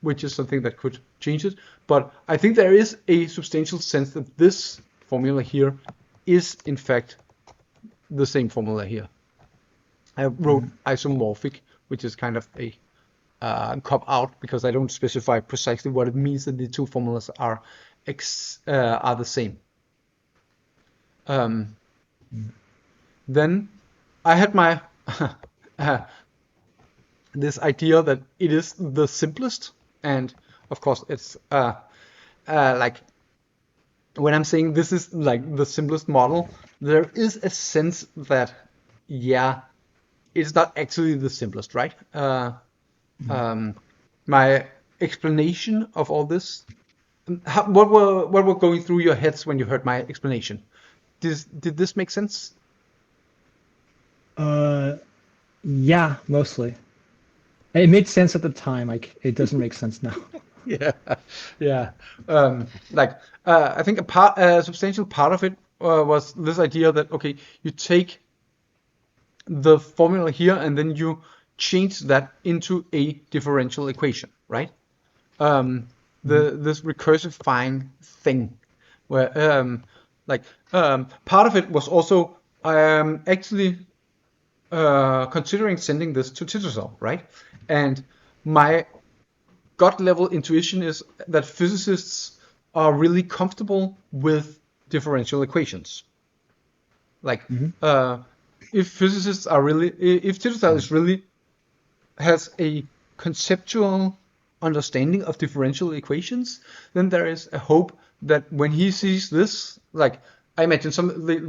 which is something that could change it. But I think there is a substantial sense that this formula here is, in fact, the same formula here. I wrote isomorphic, which is kind of a cop out because I don't specify precisely what it means that the two formulas are the same. Then I had my this idea that it is the simplest, and of course it's like when I'm saying this is like the simplest model, there is a sense that yeah, it's not actually the simplest, right? My explanation of all this, what were going through your heads when you heard my explanation? Did this make sense? Yeah, mostly. It made sense at the time. Like, it doesn't make sense now. Yeah, yeah. Like I think a substantial part of it was this idea that okay, you take the formula here and then you change that into a differential equation, right? This recursifying thing, where part of it was also actually considering sending this to Titusol, right? And my gut level intuition is that physicists are really comfortable with differential equations. Like, if physicists are really, if Titusol is really has a conceptual understanding of differential equations, then there is a hope that when he sees this, like I imagine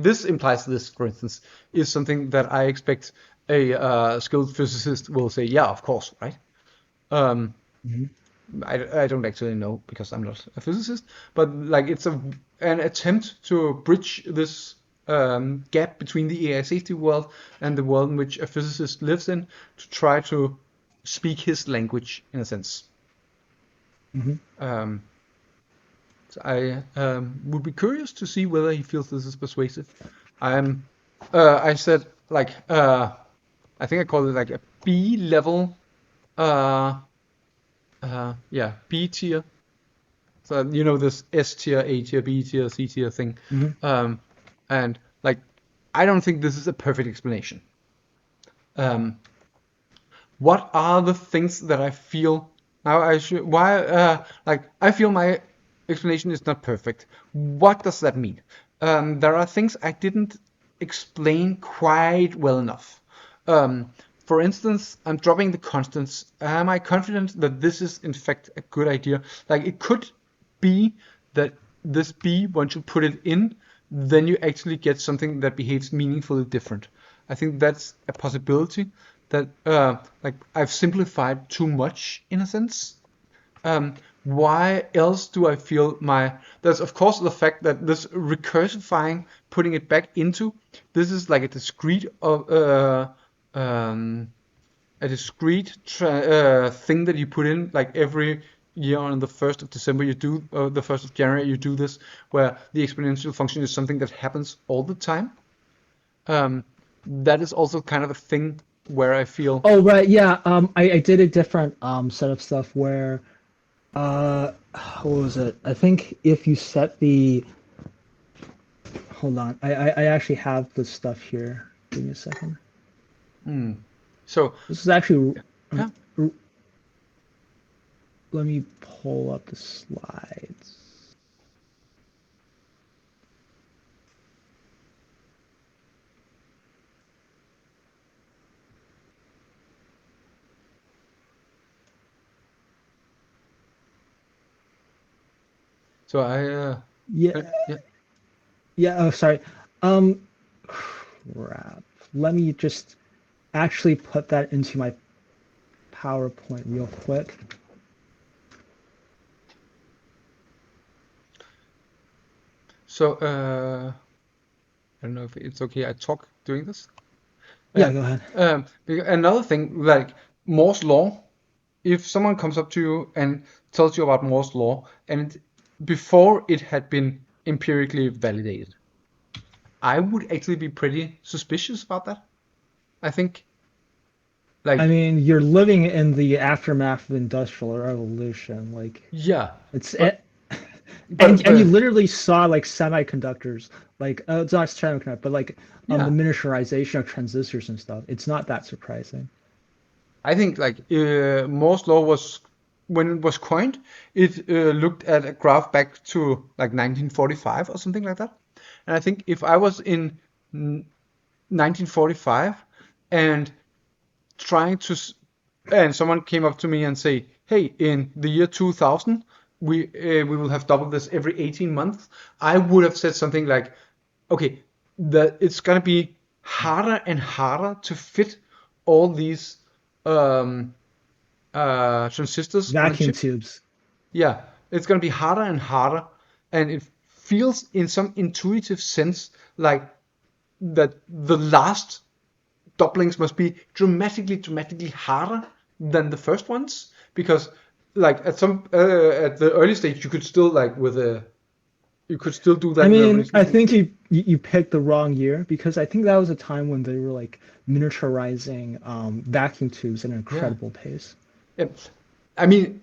this implies this, for instance, is something that I expect a skilled physicist will say, yeah, of course, right? I don't actually know because I'm not a physicist, but like it's an attempt to bridge this gap between the AI safety world and the world in which a physicist lives in to try to speak his language in a sense. So I would be curious to see whether he feels this is persuasive. I said like I think I called it like a B level B tier. So this S tier, A tier, B tier, C tier thing. And like I don't think this is a perfect explanation. What are the things that I feel now I feel my explanation is not perfect. What does that mean? There are things I didn't explain quite well enough. For instance, I'm dropping the constants. Am I confident that this is in fact a good idea? Like it could be that this B, once you put it in, then you actually get something that behaves meaningfully different. I think that's a possibility that like I've simplified too much in a sense. why else do I feel there's of course the fact that this recursifying, putting it back into, this is like a discrete um, thing that you put in like every year on the 1st of December you do, the 1st of January you do this, where the exponential function is something that happens all the time. That is also kind of a thing where I feel, Oh, right, yeah. I did a different set of stuff where what was it? I think if you set the hold on, I actually have this stuff here. Give me a second. so This is actually yeah. let me pull up the slides. So I Yeah, yeah. yeah. Oh, sorry. Um, crap. Let me just actually put that into my PowerPoint real quick. So I don't know if it's okay I talk doing this. Yeah, go ahead. Another thing, like Moore's law, if someone comes up to you and tells you about Moore's law, and before it had been empirically validated, I would actually be pretty suspicious about that. I think, I like, mean, you're living in the aftermath of Industrial Revolution. Like, yeah, it's but and you literally saw like semiconductors, like it's not semiconductor, but like the yeah, miniaturization of transistors and stuff. It's not that surprising. I think like Moore's law was when it was coined, it looked at a graph back to like 1945 or something like that. And I think if I was in 1945 and trying to and someone came up to me and say, "Hey, in the year 2000, we will have double this every 18 months," I would have said something like, "Okay, that it's gonna be harder and harder to fit all these um, transistors on a Vacuum chip. tubes. Yeah, it's gonna be harder and harder, and it feels in some intuitive sense like that the last doublings must be dramatically harder than the first ones because like at the early stage you could still like with a you could still do I that mean, I reasonably. think you picked the wrong year because I think that was a time when they were like miniaturizing vacuum tubes at an Yeah. incredible pace. Yeah. I mean,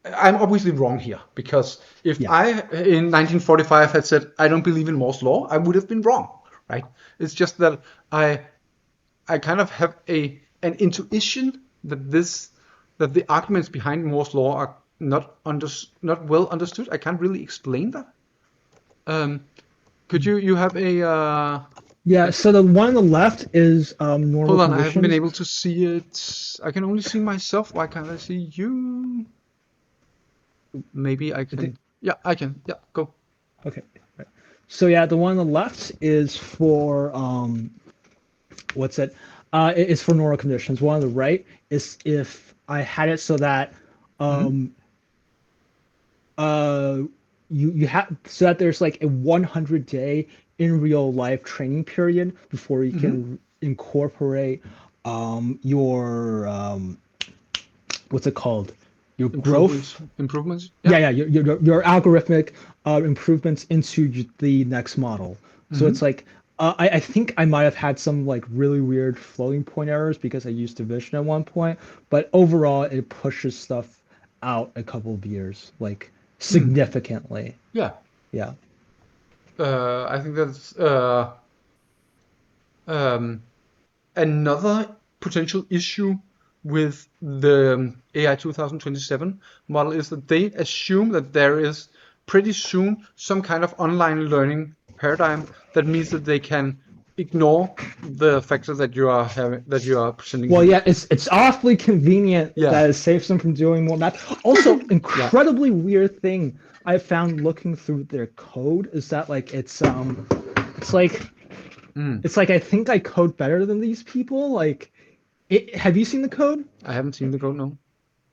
I'm obviously wrong here because if Yeah. I in 1945 had said I don't believe in Moore's law, I would have been wrong, right? It's just that I I kind of have an intuition that the arguments behind Moore's law are not well understood. I can't really explain that. Um, could you have Yeah, so the one on the left is normal hold on? I haven't been conditions. able to see it. I can only see myself. Why can't I see you? Maybe I I think can. Yeah, I can. Yeah, go. okay. Right. So yeah, the one on the left is for what's it? It's for normal conditions. One on the right is if I had it so that Hmm. um uh you have so that there's like a 100-day in real life training period before you Hmm. can incorporate your what's it called? Your growth. Improvements. Yeah. Yeah, yeah, your algorithmic improvements into the next model. So Hmm. it's like I think I might have had some like really weird floating point errors because I used division at one point, but overall it pushes stuff out a couple of years, like Hmm. significantly. Yeah. Yeah. I think that's um, another potential issue with the AI 2027 model is that they assume that there is pretty soon some kind of online learning paradigm that means that they can ignore the factor that you are presenting Well, here. yeah, it's awfully convenient Yeah. that it saves them from doing more math. Also, Yeah. incredibly weird thing I found looking through their code is that like it's like Mm. it's like I think I code better than these people. Have you seen the code? I haven't seen the code, no,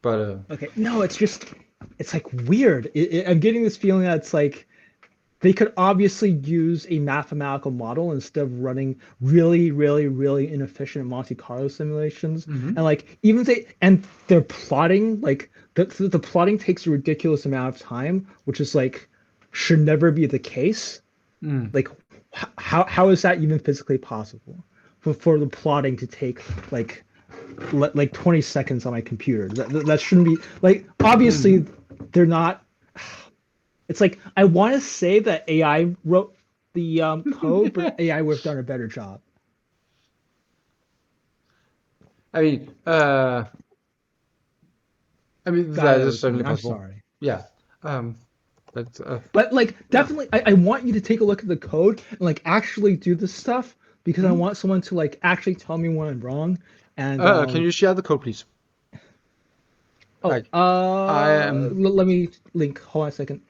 but Okay, no, it's just it's like weird. I'm getting this feeling that it's like they could obviously use a mathematical model instead of running really, really, really inefficient Monte Carlo simulations. Mm-hmm. And like even if they're plotting, like the plotting takes a ridiculous amount of time, which is like should never be the case. Mm. Like how is that even physically possible for the plotting to take like like 20 seconds on my computer? That shouldn't be like Mm-hmm. obviously they're not. It's like I want to say that AI wrote the code, but AI would have done a better job. I mean, That that is was me. certainly I'm possible. sorry. Yeah. Um, but But like yeah. definitely I want you to take a look at the code and like actually do this stuff because I Hmm. want someone to like actually tell me when I'm wrong. And Can you share the code, please? oh Like, I am. let me link. Hold on a second.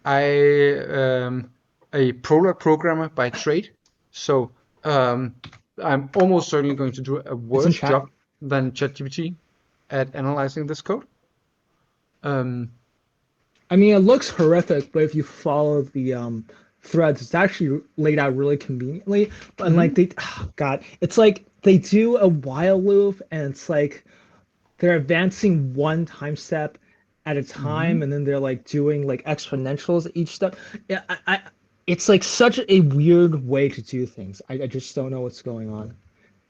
I am a Prolog programmer by trade, so I'm almost certainly going to do a It's in worse chat. job than ChatGPT at analyzing this code. Um, I mean, it looks horrific, but if you follow the threads, it's actually laid out really conveniently. But like mhm, they, oh God, it's like they do a while loop, and it's like they're advancing one time step at a time, mhm. and then they're like doing like exponentials at each step. Yeah, it's like such a weird way to do things. I just don't know what's going on.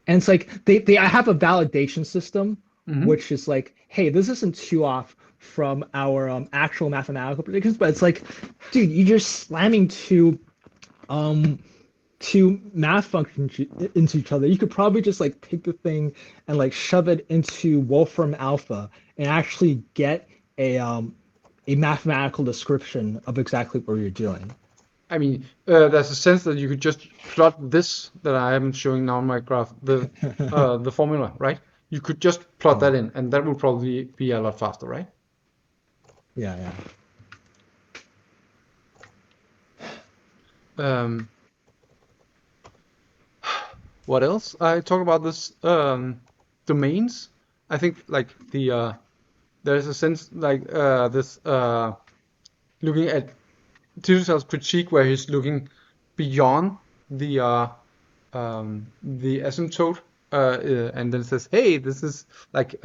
And it's like they I have a validation system, Mhm. which is like, hey, this isn't too off from our actual mathematical predictions, but it's like, dude, you're just slamming um two math functions into each other. You could probably just like take the thing and like shove it into Wolfram Alpha and actually get a mathematical description of exactly what you're doing. I mean, there's a sense that you could just plot this that I am showing now in my graph, the formula, right? You could just plot Yeah, that in, and that would probably be a lot faster, right? yeah, yeah. Um, what else? I talk about this domains. I think like there's a sense like this looking at Tito's critique where he's looking beyond the asymptote and then says, hey, this is like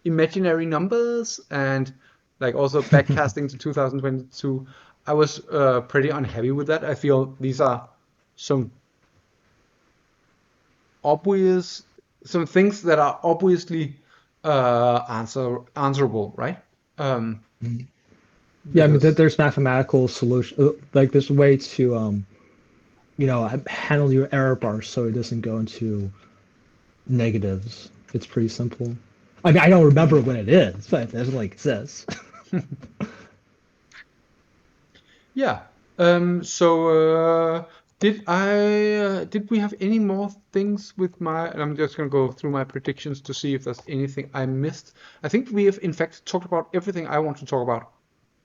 imaginary numbers and like also backcasting to 2022. I was pretty unhappy with that. I feel these are some obvious, some things that are obviously answerable, right? Um, Yeah, I mean, because there's mathematical solution, like there's a way to, handle your error bar so it doesn't go into negatives. It's pretty simple. I mean, I don't remember when it is, but that's like it says. Yeah. So did we have any more things with my? And I'm just gonna go through my predictions to see if there's anything I missed. I think we have in fact talked about everything I want to talk about.